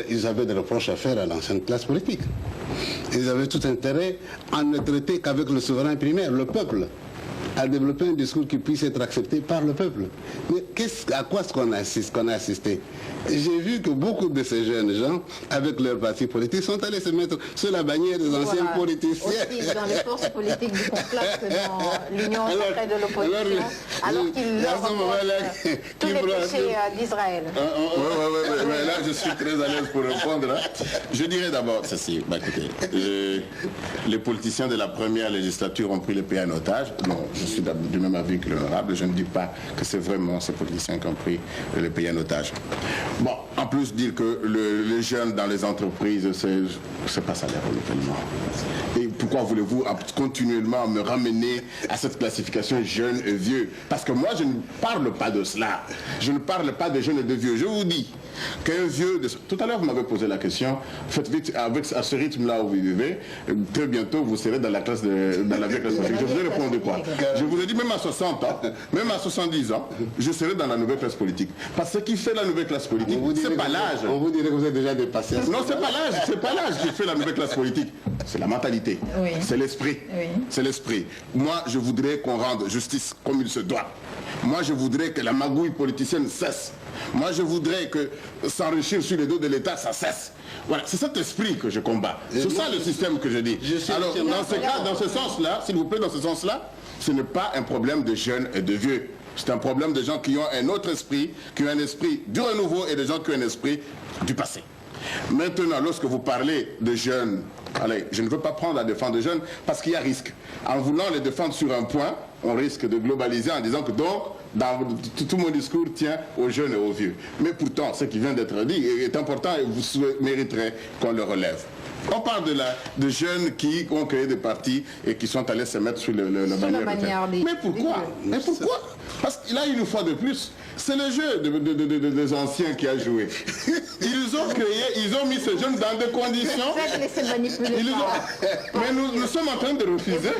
Ils avaient des reproches à faire à l'ancienne classe politique. Ils avaient tout intérêt à ne traiter qu'avec le souverain primaire, le peuple, à développer un discours qui puisse être accepté par le peuple. Mais à quoi est-ce qu'on a assisté? J'ai vu que beaucoup de ces jeunes gens, avec leurs partis politiques, sont allés se mettre sur la bannière des anciens politiciens. Aussi dans les forces politiques du complexe, dans l'union sacrée de l'opposition, alors qu'ils leur reprochent tous les péchés d'Israël. Oui, mais là je suis très à l'aise pour répondre. Je dirais d'abord ceci, écoutez, les politiciens de la première législature ont pris le pays en otage. Non, je suis du même avis que l'honorable, je ne dis pas que c'est vraiment ces politiciens qui ont pris le pays en otage. Bon, en plus dire que les jeunes dans les entreprises, c'est pas ça le renouvellement. Et pourquoi voulez-vous continuellement me ramener à cette classification jeune et vieux? Parce que moi je ne parle pas de cela. Je ne parle pas de jeunes et de vieux. Je vous dis qu'un vieux... Tout à l'heure vous m'avez posé la question, faites vite, à ce rythme-là où vous vivez, très bientôt vous serez dans la vieille classe politique. Je vous ai répondu quoi? Je vous ai dit même à 60 ans, même à 70 ans, je serai dans la nouvelle classe politique. Parce que ce qui fait la nouvelle classe politique, c'est pas l'âge. On vous dirait que vous êtes déjà dépassé. Non, c'est pas l'âge qui fait la nouvelle classe politique. C'est la mentalité. Oui. C'est l'esprit. Oui. C'est l'esprit. Moi, je voudrais qu'on rende justice comme il se doit. Moi, je voudrais que la magouille politicienne cesse. Moi, je voudrais que s'enrichir sur les dos de l'État, ça cesse. Voilà, c'est cet esprit que je combats. C'est ça le système que je dis. Alors, dans ce sens-là, s'il vous plaît, dans ce sens-là, ce n'est pas un problème de jeunes et de vieux. C'est un problème de gens qui ont un autre esprit, qui ont un esprit du renouveau et de gens qui ont un esprit du passé. Maintenant, lorsque vous parlez de jeunes, allez, je ne veux pas prendre la défense de jeunes parce qu'il y a risque. En voulant les défendre sur un point, on risque de globaliser en disant que donc, tout mon discours tient aux jeunes et aux vieux. Mais pourtant, ce qui vient d'être dit est important et vous mériterez qu'on le relève. On parle de jeunes qui ont créé des partis et qui sont allés se mettre sur la bannière. Mais pourquoi? Mais pourquoi? Parce que là, une fois de plus, c'est le jeu des anciens qui a joué. Ils ont créé, ils ont mis ces jeunes dans des conditions... Mais nous sommes en train de refuser.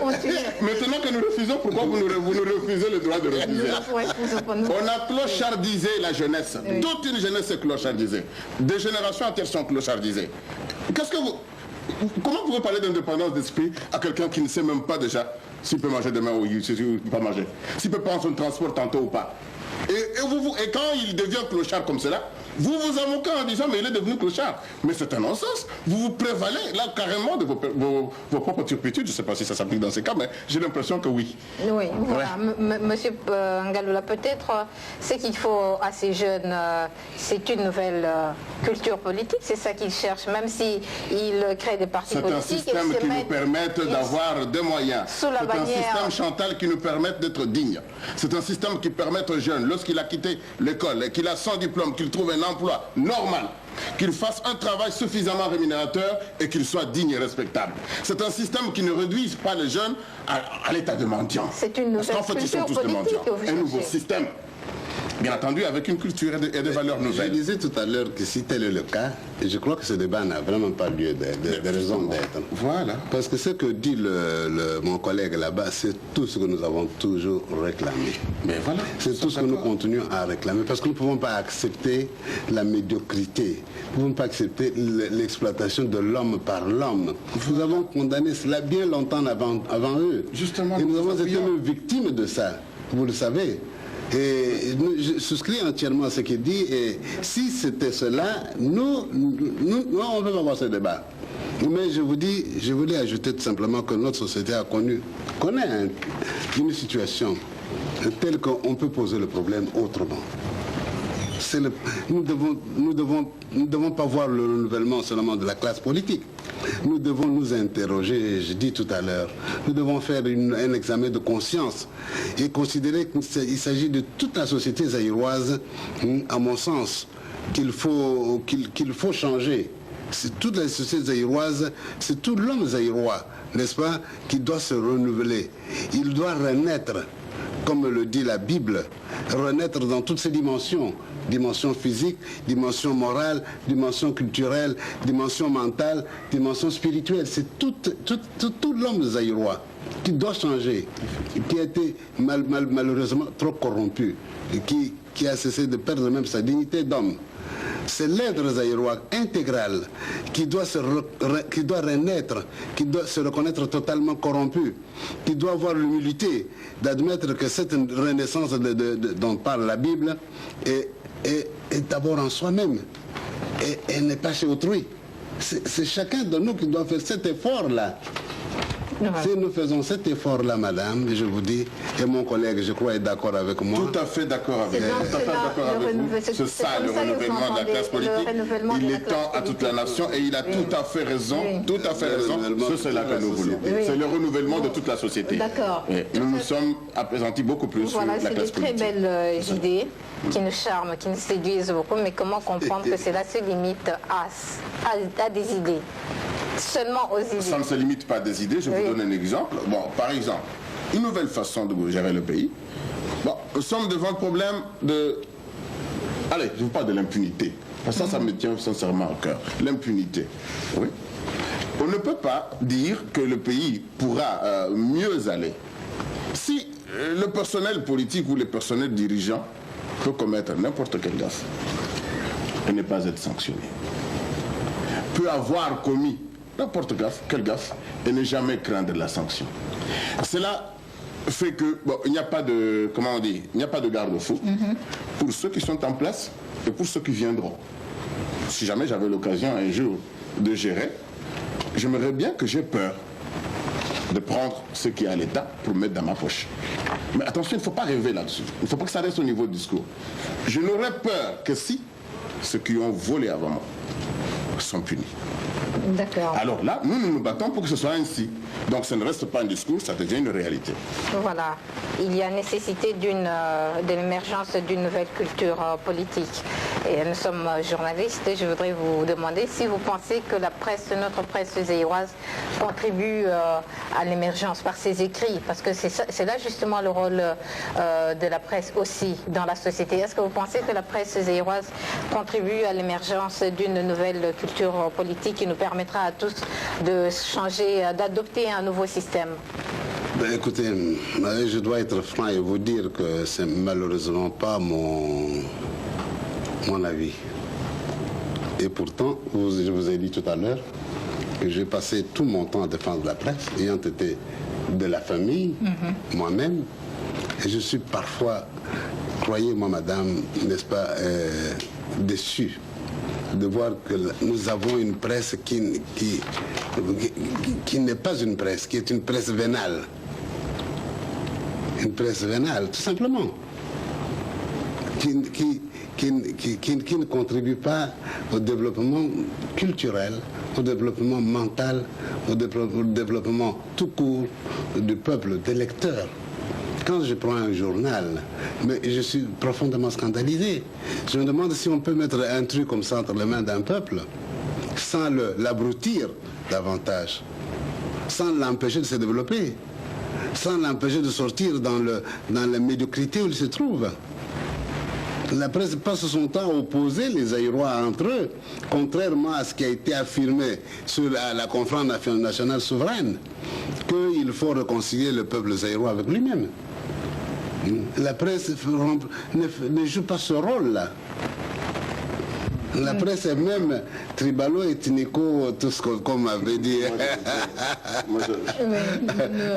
Maintenant que nous refusons, pourquoi vous nous refusez le droit de refuser? On a clochardisé la jeunesse. Toute une jeunesse est clochardisée. Des générations entières sont clochardisées. Comment vous pouvez parler d'indépendance d'esprit à quelqu'un qui ne sait même pas déjà s'il peut manger demain ou s'il ne peut pas manger, s'il peut prendre son transport tantôt ou pas? Et quand il devient clochard comme cela, vous vous amoquez en disant mais il est devenu clochard. Mais c'est un non-sens. Vous vous prévalez là carrément de vos propres turpitudes. Je ne sais pas si ça s'applique dans ces cas, mais j'ai l'impression que oui. Oui, voilà. Monsieur Ngaloula, peut-être ce qu'il faut à ces jeunes, c'est une nouvelle culture politique. C'est ça qu'ils cherchent, même s'ils créent des partis politiques. C'est un système qui nous permette d'avoir des moyens. C'est un système, Chantal, qui nous permette d'être dignes. C'est un système qui permet aux jeunes, lorsqu'il a quitté l'école et qu'il a son diplôme, qu'il trouve un emploi normal, qu'il fasse un travail suffisamment rémunérateur et qu'il soit digne et respectable. C'est un système qui ne réduise pas les jeunes à l'état de mendiant. C'est une nouvelle Parce qu'en fait, ils sont tous des mendiants. Un nouveau système. Bien entendu, avec une culture et des valeurs nouvelles. Je disais tout à l'heure que si tel est le cas, et je crois que ce débat n'a vraiment pas lieu de raison d'être. Voilà. Parce que ce que dit mon collègue là-bas, c'est tout ce que nous avons toujours réclamé. Mais voilà. C'est tout ce que nous continuons à réclamer. Parce que nous ne pouvons pas accepter la médiocrité. Nous ne pouvons pas accepter l'exploitation de l'homme par l'homme. Nous avons condamné cela bien longtemps avant eux. Justement. Et nous avons été victimes de ça. Vous le savez. Et je souscris entièrement à ce qu'il dit, et si c'était cela, nous on ne peut pas avoir ce débat. Mais je vous dis, je voulais ajouter tout simplement que notre société connaît une situation telle qu'on peut poser le problème autrement. Nous ne devons pas voir le renouvellement seulement de la classe politique. nous devons nous interroger, je dis tout à l'heure, nous devons faire un examen de conscience et considérer qu'il s'agit de toute la société zaïroise, à mon sens, qu'il faut changer. C'est toute la société zaïroise, c'est tout l'homme zaïrois, n'est-ce pas, qui doit se renouveler. Il doit renaître, comme le dit la Bible, renaître dans toutes ses dimensions. Dimension physique, dimension morale, dimension culturelle, dimension mentale, dimension spirituelle. C'est tout l'homme zaïrois qui doit changer, qui a été malheureusement trop corrompu, et qui a cessé de perdre même sa dignité d'homme. C'est l'être zaïrois intégral qui doit renaître, qui doit se reconnaître totalement corrompu, qui doit avoir l'humilité d'admettre que cette renaissance dont parle la Bible est d'abord en soi-même et elle n'est pas chez autrui. C'est chacun de nous qui doit faire cet effort-là. Si nous faisons cet effort-là, madame, je vous dis, et mon collègue, je crois, est d'accord avec moi. Tout à fait d'accord avec vous. C'est ça, le renouvellement de la classe politique. Il est temps à toute la nation et il a tout à fait raison. Tout à fait raison. C'est cela que nous voulons. C'est le renouvellement de toute la société. D'accord. Nous nous sommes appesantis beaucoup plus sur la classe politique. C'est des très belles idées qui nous charment, qui nous séduisent beaucoup, mais comment comprendre que cela se limite à des idées? Seulement aux idées. Ça ne se limite pas à des idées. Je vous donne un exemple. Bon, par exemple, une nouvelle façon de gérer le pays. Bon, nous sommes devant le problème de... Allez, je vous parle de l'impunité. Parce que ça me tient sincèrement au cœur. L'impunité. Oui. On ne peut pas dire que le pays pourra mieux aller si le personnel politique ou le personnel dirigeant peut commettre n'importe quelle gaffe et ne pas être sanctionné. Peut avoir commis n'importe quelle gaffe et ne jamais craindre la sanction. Cela fait que il n'y a pas de, comment on dit, il n'y a pas de garde-fou pour ceux qui sont en place et pour ceux qui viendront. Si jamais j'avais l'occasion un jour de gérer, j'aimerais bien que j'ai peur de prendre ce qui est à l'État pour mettre dans ma poche. Mais attention, il ne faut pas rêver là-dessus. Il ne faut pas que ça reste au niveau du discours. Je n'aurais peur que si ceux qui ont volé avant moi sont punis. D'accord. Alors là, nous nous battons pour que ce soit ainsi. Donc ça ne reste pas un discours, ça devient une réalité. Voilà. Il y a nécessité de l'émergence d'une nouvelle culture politique. Et nous sommes journalistes et je voudrais vous demander si vous pensez que la presse, notre presse zaïroise, contribue à l'émergence par ses écrits. Parce que c'est là justement le rôle de la presse aussi dans la société. Est-ce que vous pensez que la presse zaïroise contribue à l'émergence d'une nouvelle culture politique qui nous permettra à tous de changer, d'adopter un nouveau système? Ben, écoutez, je dois être franc et vous dire que c'est malheureusement pas mon avis. Et pourtant, je vous ai dit tout à l'heure que j'ai passé tout mon temps à défendre la presse, ayant été de la famille, moi-même, et je suis parfois, croyez-moi madame, n'est-ce pas, déçu de voir que nous avons une presse qui n'est pas une presse, qui est une presse vénale. Une presse vénale, tout simplement. Qui ne contribue pas au développement culturel, au développement mental, au développement tout court du peuple, des lecteurs. Quand je prends un journal, mais je suis profondément scandalisé. Je me demande si on peut mettre un truc comme ça entre les mains d'un peuple sans l'abrutir davantage, sans l'empêcher de se développer, sans l'empêcher de sortir dans la médiocrité où il se trouve. La presse passe son temps à opposer les Zaïrois entre eux, contrairement à ce qui a été affirmé sur la conférence nationale souveraine, qu'il faut réconcilier le peuple zaïrois avec lui-même. La presse ne joue pas ce rôle-là. La presse est même tribalo-ethnico, tout ce qu'on m'avait dit.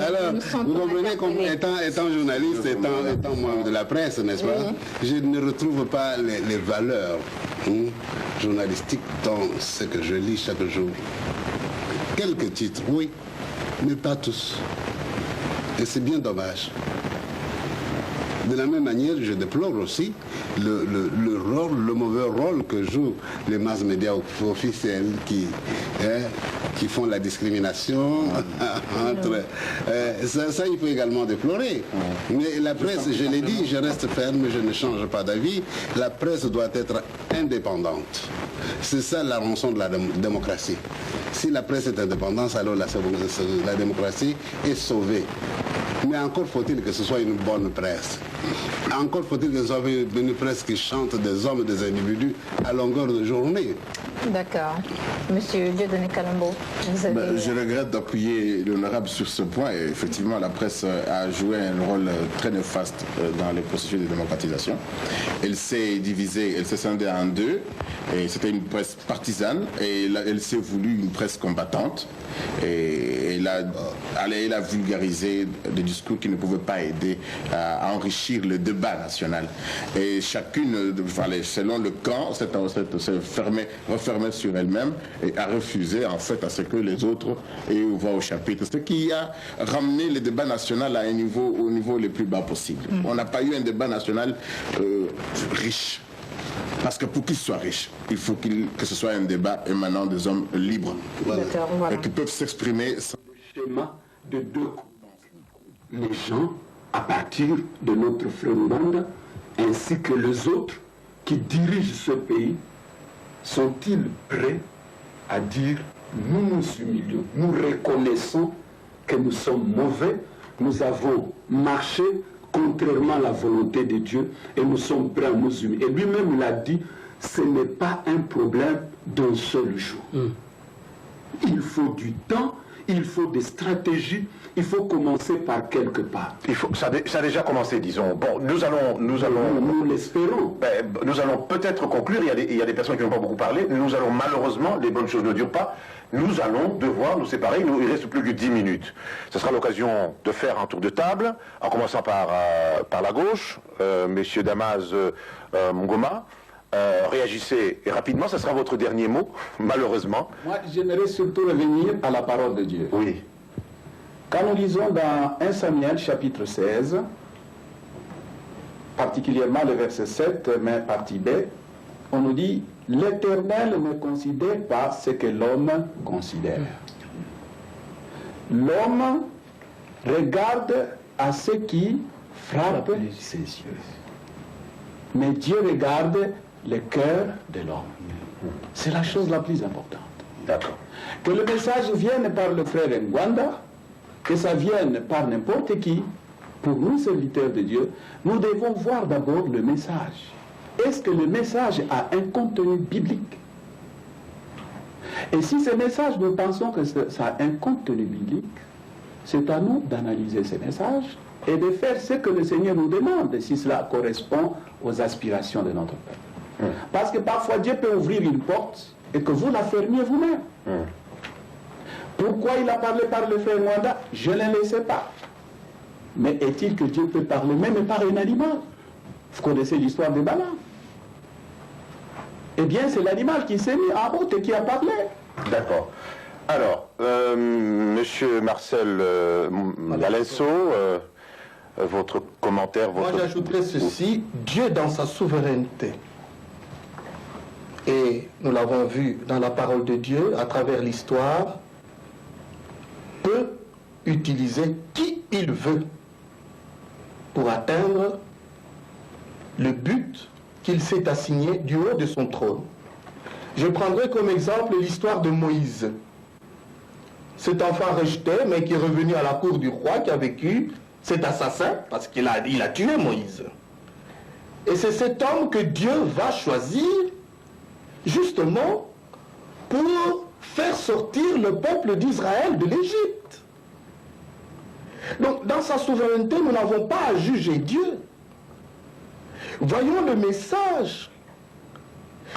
Alors, vous comprenez, comme étant journaliste, étant membre de la presse, n'est-ce pas, je ne retrouve pas les valeurs journalistiques dans ce que je lis chaque jour. Quelques titres, oui, mais pas tous. Et c'est bien dommage. De la même manière, je déplore aussi le mauvais rôle que jouent les masses médias officiels qui qui font la discrimination entre... ça, il faut également déplorer. Mais la presse, je l'ai dit, je reste ferme, je ne change pas d'avis. La presse doit être indépendante. C'est ça la rançon de la démocratie. Si la presse est indépendante, alors la démocratie est sauvée. Mais encore faut-il que ce soit une bonne presse. Encore faut-il que ce soit une presse qui chante des hommes, des individus à longueur de journée. D'accord. Monsieur Dieudonné Kalombo, vous avez... Je regrette d'appuyer l'honorable sur ce point. Et effectivement, la presse a joué un rôle très néfaste dans les processus de démocratisation. Elle s'est divisée, elle s'est scindée en deux. Et c'était une presse partisane et elle s'est voulue une presse combattante. Et elle a vulgarisé des discours qui ne pouvaient pas aider à enrichir le débat national. Et chacune, selon le camp, s'est refermée sur elle-même et a refusé en fait à ce que les autres aient voix au chapitre. Ce qui a ramené le débat national à au niveau le plus bas possible. On n'a pas eu un débat national riche. Parce que pour qu'il soit riche, il faut que ce soit un débat émanant des hommes libres. Voilà. Et qui peuvent s'exprimer sans le schéma de deux groupes. Les gens, à partir de notre frère Mwanda, ainsi que les autres qui dirigent ce pays, sont-ils prêts à dire nous nous humilions, nous reconnaissons que nous sommes mauvais, nous avons marché contrairement à la volonté de Dieu et nous sommes prêts à nous humilier. Et lui-même l'a dit, ce n'est pas un problème d'un seul jour. Il faut du temps, il faut des stratégies, il faut commencer par quelque part. Ça a déjà commencé, disons. Bon, nous l'espérons. Nous allons peut-être conclure, il y a des personnes qui n'ont pas beaucoup parlé, nous allons malheureusement, les bonnes choses ne durent pas, nous allons devoir nous séparer, il reste plus que 10 minutes. Ce sera l'occasion de faire un tour de table, en commençant par la gauche, Monsieur Damas Ngoma. Réagissez rapidement, ce sera votre dernier mot, malheureusement. Moi, j'aimerais surtout revenir à la parole de Dieu. Oui. Quand nous lisons dans 1 Samuel chapitre 16, particulièrement le verset 7, mais partie B, on nous dit « L'Éternel ne considère pas ce que l'homme considère. » L'homme regarde à ce qui frappe ses yeux. Mais Dieu regarde le cœur de l'homme. C'est la chose la plus importante. D'accord. Que le message vienne par le frère Ngwanda, que ça vienne par n'importe qui, pour nous serviteurs de Dieu, nous devons voir d'abord le message. Est-ce que le message a un contenu biblique? Et si ce message, nous pensons que ça a un contenu biblique, c'est à nous d'analyser ce message et de faire ce que le Seigneur nous demande, si cela correspond aux aspirations de notre peuple. Parce que parfois Dieu peut ouvrir une porte et que vous la fermiez vous-même. Pourquoi il a parlé par le frère Mwanda? Je ne le sais pas. Mais est-il que Dieu peut parler même par un animal? Vous connaissez l'histoire de Balaam. Eh bien, c'est l'animal qui s'est mis en route et qui a parlé. D'accord. Alors, Monsieur Marcel Galenso, votre commentaire, Moi, j'ajouterais ceci. Dieu, dans sa souveraineté, et nous l'avons vu dans la parole de Dieu, à travers l'histoire, peut utiliser qui il veut pour atteindre le but qu'il s'est assigné du haut de son trône. Je prendrai comme exemple l'histoire de Moïse. Cet enfant rejeté, mais qui est revenu à la cour du roi, qui a vécu cet assassin, parce qu'il a tué Moïse. Et c'est cet homme que Dieu va choisir, justement, pour faire sortir le peuple d'Israël de l'Égypte. Donc, dans sa souveraineté, nous n'avons pas à juger Dieu. Voyons le message.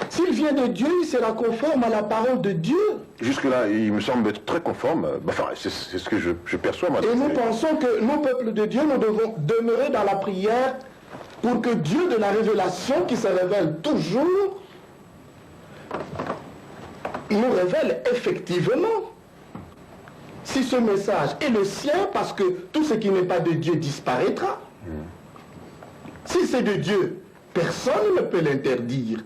S'il vient de Dieu, il sera conforme à la parole de Dieu. Jusque-là, il me semble être très conforme. Enfin, c'est ce que je perçois, moi. Et nous pensons que nous, peuple de Dieu, nous devons demeurer dans la prière pour que Dieu de la révélation, qui se révèle toujours, nous révèle effectivement si ce message est le sien, parce que tout ce qui n'est pas de Dieu disparaîtra. Si c'est de Dieu, personne ne peut l'interdire.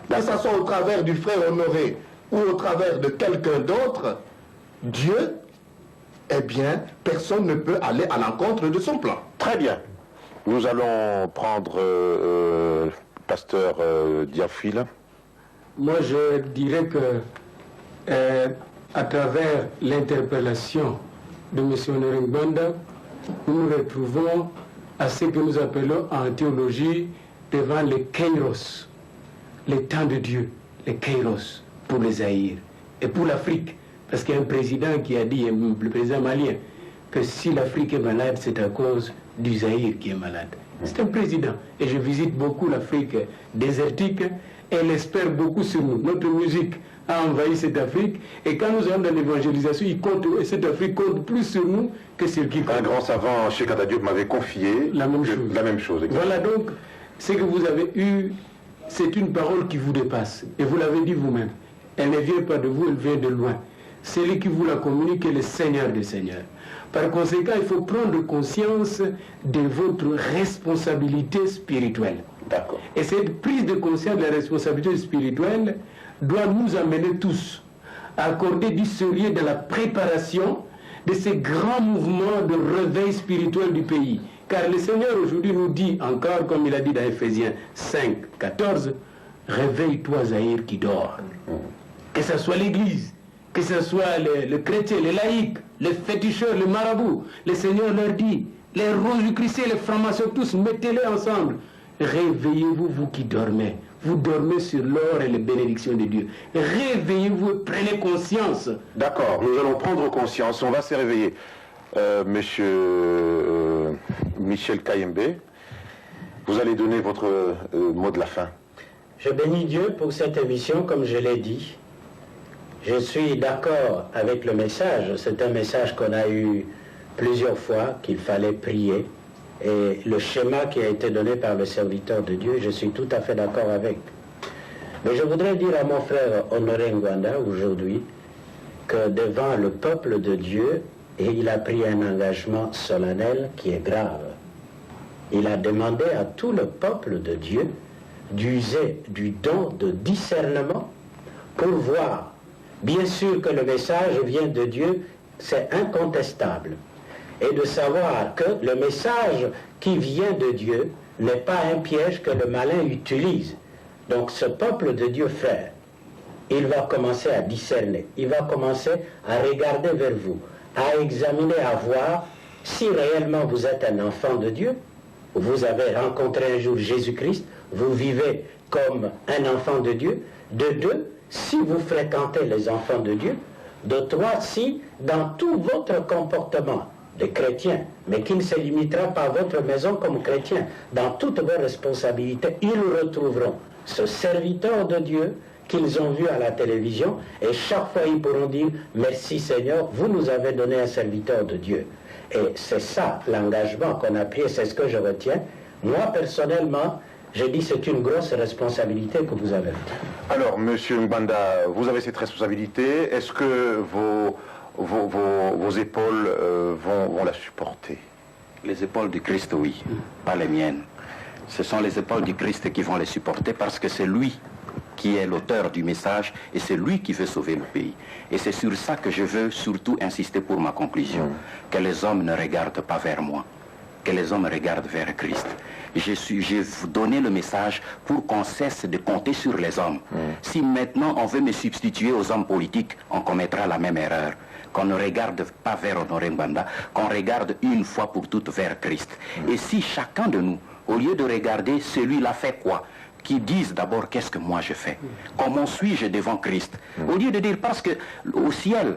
Que ce soit au travers du frère Honoré ou au travers de quelqu'un d'autre, Dieu, eh bien, personne ne peut aller à l'encontre de son plan. Très bien. Nous allons prendre pasteur Diafil. Moi, je dirais que à travers l'interpellation de M. Honoré Ngbanda, nous nous retrouvons à ce que nous appelons en théologie devant les kairos, les temps de Dieu, les kairos pour les Zaïre et pour l'Afrique. Parce qu'il y a un président qui a dit, le président malien, que si l'Afrique est malade, c'est à cause du Zaïre qui est malade. C'est un président. Et je visite beaucoup l'Afrique désertique et elle espère beaucoup sur nous. Notre musique a envahi cette Afrique et quand nous allons dans l'évangélisation, cette Afrique compte plus sur nous que sur qui compte. Un grand savant, Cheikh Anta Diop, m'avait confié la même chose. La même chose, exactement. Voilà donc, ce que vous avez eu, c'est une parole qui vous dépasse. Et vous l'avez dit vous-même. Elle ne vient pas de vous, elle vient de loin. Celui qui vous la communique est le Seigneur des Seigneurs. Par conséquent, il faut prendre conscience de votre responsabilité spirituelle. D'accord. Et cette prise de conscience de la responsabilité spirituelle doit nous amener tous à accorder du sérieux dans la préparation de ces grands mouvements de réveil spirituel du pays. Car le Seigneur aujourd'hui nous dit encore, comme il a dit dans Ephésiens 5, 14, « Réveille-toi, Zaïre, qui dort. » Que ce soit l'Église, que ce soit le chrétien, les laïcs, les féticheurs, les marabouts, le Seigneur leur dit, les rosicruciens, les francs-maçons, tous, mettez-les ensemble. Réveillez-vous, vous qui dormez. Vous dormez sur l'or et les bénédictions de Dieu. Réveillez-vous et prenez conscience. D'accord, nous allons prendre conscience, on va se réveiller. Monsieur Michel Kayembe, vous allez donner votre mot de la fin. Je bénis Dieu pour cette émission, comme je l'ai dit. Je suis d'accord avec le message. C'est un message qu'on a eu plusieurs fois, qu'il fallait prier. Et le schéma qui a été donné par le serviteur de Dieu, je suis tout à fait d'accord avec. Mais je voudrais dire à mon frère Honoré Ngbanda aujourd'hui que devant le peuple de Dieu, et il a pris un engagement solennel qui est grave. Il a demandé à tout le peuple de Dieu d'user du don de discernement pour voir. Bien sûr que le message vient de Dieu, c'est incontestable. Et de savoir que le message qui vient de Dieu n'est pas un piège que le malin utilise. Donc ce peuple de Dieu, frère, il va commencer à discerner, il va commencer à regarder vers vous, à examiner, à voir si réellement vous êtes un enfant de Dieu, vous avez rencontré un jour Jésus-Christ, vous vivez comme un enfant de Dieu, de deux, si vous fréquentez les enfants de Dieu, de trois, si dans tout votre comportement de chrétien, mais qui ne se limitera pas à votre maison comme chrétien, dans toutes vos responsabilités, ils retrouveront ce serviteur de Dieu qu'ils ont vu à la télévision, et chaque fois ils pourront dire « Merci Seigneur, vous nous avez donné un serviteur de Dieu ». Et c'est ça l'engagement qu'on a pris, et c'est ce que je retiens. Moi personnellement, je dis c'est une grosse responsabilité que vous avez. Alors, Monsieur Ngbanda, vous avez cette responsabilité. Est-ce que vos épaules vont la supporter? Les épaules du Christ, oui, pas les miennes. Ce sont les épaules du Christ qui vont les supporter parce que c'est lui qui est l'auteur du message et c'est lui qui veut sauver le pays. Et c'est sur ça que je veux surtout insister pour ma conclusion. Que les hommes ne regardent pas vers moi, que les hommes regardent vers Christ. J'ai donné le message pour qu'on cesse de compter sur les hommes. Si maintenant on veut me substituer aux hommes politiques, on commettra la même erreur. Qu'on ne regarde pas vers Honoré Ngbanda, qu'on regarde une fois pour toutes vers Christ. Et si chacun de nous, au lieu de regarder celui-là fait quoi, qui disent d'abord qu'est-ce que moi je fais, comment suis-je devant Christ, au lieu de dire parce que au ciel,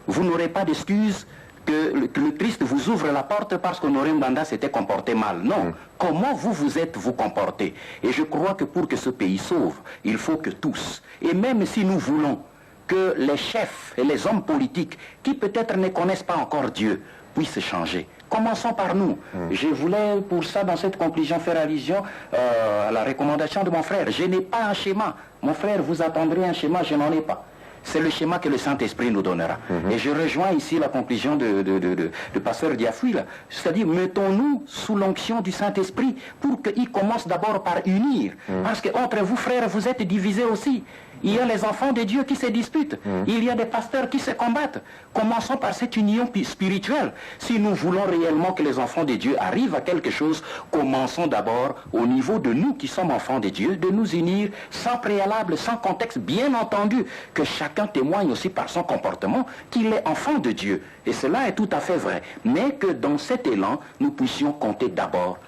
vous n'aurez pas d'excuse que le Christ vous ouvre la porte parce qu'Honoré Ngbanda s'était comporté mal. Non. Comment vous êtes comporté? Et je crois que pour que ce pays sauve, il faut que tous, et même si nous voulons que les chefs et les hommes politiques, qui peut-être ne connaissent pas encore Dieu, puissent changer. Commençons par nous. Je voulais pour ça, dans cette conclusion, faire allusion à la recommandation de mon frère. Je n'ai pas un schéma. Mon frère, vous attendrez un schéma, je n'en ai pas. C'est le schéma que le Saint-Esprit nous donnera. Et je rejoins ici la conclusion de pasteur Diafil, c'est-à-dire mettons-nous sous l'onction du Saint-Esprit pour qu'il commence d'abord par unir. Parce que entre vous, frères, vous êtes divisés aussi. Il y a les enfants de Dieu qui se disputent. Il y a des pasteurs qui se combattent. Commençons par cette union spirituelle. Si nous voulons réellement que les enfants de Dieu arrivent à quelque chose, commençons d'abord au niveau de nous qui sommes enfants de Dieu, de nous unir sans préalable, sans contexte, bien entendu, que chacun témoigne aussi par son comportement qu'il est enfant de Dieu. Et cela est tout à fait vrai. Mais que dans cet élan, nous puissions compter d'abord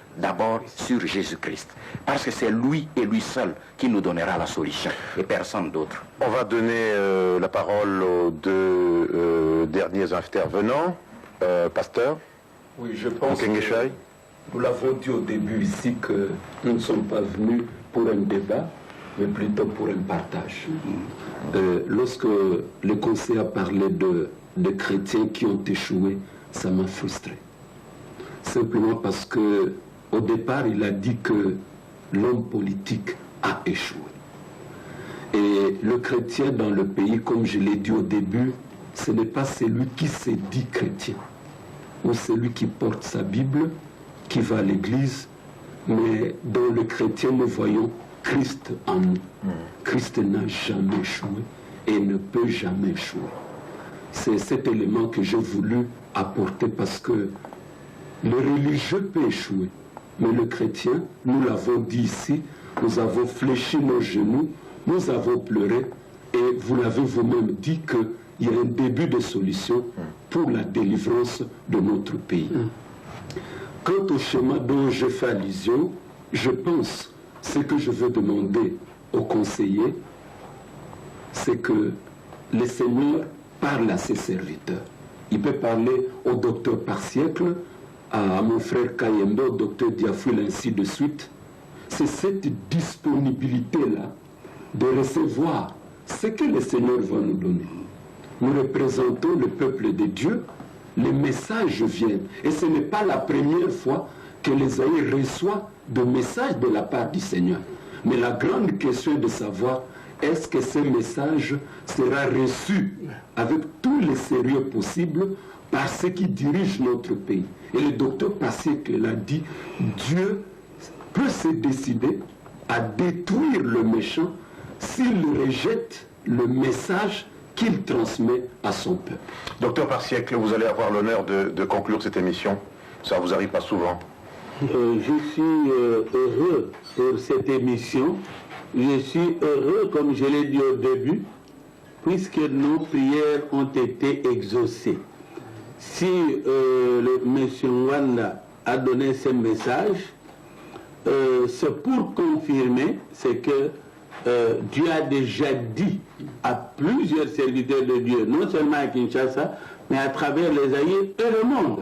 sur Jésus-Christ. Parce que c'est lui et lui seul qui nous donnera la solution et personne d'autre. On va donner la parole aux deux derniers intervenants. Pasteur. Oui, je pense que nous l'avons dit au début ici que nous ne sommes pas venus pour un débat, mais plutôt pour un partage. Lorsque le conseil a parlé de chrétiens qui ont échoué, ça m'a frustré. Simplement parce que au départ, il a dit que l'homme politique a échoué. Et le chrétien dans le pays, comme je l'ai dit au début, ce n'est pas celui qui se dit chrétien, ou celui qui porte sa Bible, qui va à l'église, mais dans le chrétien, nous voyons Christ en nous. Christ n'a jamais échoué et ne peut jamais échouer. C'est cet élément que j'ai voulu apporter parce que le religieux peut échouer, mais le chrétien, nous l'avons dit ici, nous avons fléchi nos genoux, nous avons pleuré, et vous l'avez vous-même dit qu'il y a un début de solution pour la délivrance de notre pays. Quant au schéma dont je fais allusion, je pense, ce que je veux demander aux conseillers, c'est que le Seigneur parle à ses serviteurs. Il peut parler au docteur par siècle, à mon frère Kayembe, au docteur Diafoul, ainsi de suite. C'est cette disponibilité-là de recevoir ce que le Seigneur va nous donner. Nous représentons le peuple de Dieu, les messages viennent. Et ce n'est pas la première fois que l'Ésaïe reçoit des messages de la part du Seigneur. Mais la grande question est de savoir, est-ce que ce message sera reçu avec tous les sérieux possibles par ceux qui dirigent notre pays? Et le docteur Passiek l'a dit, Dieu peut se décider à détruire le méchant s'il rejette le message qu'il transmet à son peuple. Docteur Passiek, vous allez avoir l'honneur de conclure cette émission. Ça ne vous arrive pas souvent. Je suis heureux pour cette émission. Je suis heureux, comme je l'ai dit au début, puisque nos prières ont été exaucées. Si M. Wanda a donné ce message, c'est pour confirmer ce que Dieu a déjà dit à plusieurs serviteurs de Dieu, non seulement à Kinshasa, mais à travers les aïeux et le monde.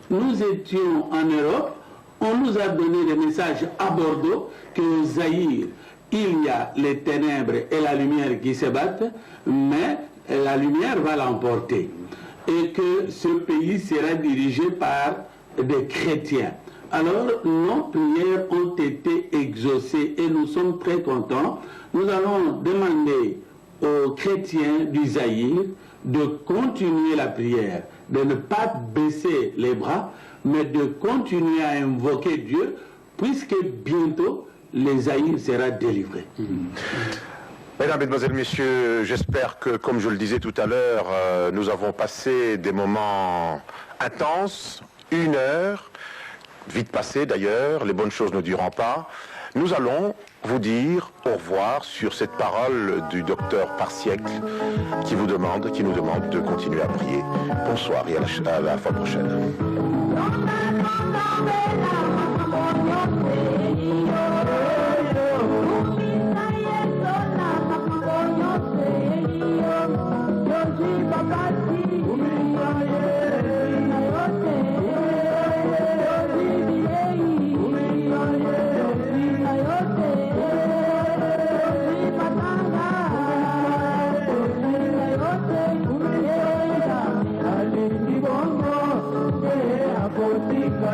Nous étions en Europe, on nous a donné des messages à Bordeaux que Zaïre, il y a les ténèbres et la lumière qui se battent, mais la lumière va l'emporter. Et que ce pays sera dirigé par des chrétiens. Alors, nos prières ont été exaucées et nous sommes très contents. Nous allons demander aux chrétiens du Zaïre de continuer la prière, de ne pas baisser les bras, mais de continuer à invoquer Dieu, puisque bientôt, le Zaïre sera délivré. Mesdames, Mesdemoiselles, Messieurs, j'espère que, comme je le disais tout à l'heure, nous avons passé des moments intenses, 1 heure, vite passé d'ailleurs, les bonnes choses ne durant pas. Nous allons vous dire au revoir sur cette parole du docteur Passiek qui nous demande de continuer à prier. Bonsoir et à la fois prochaine.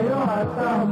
Yo hasta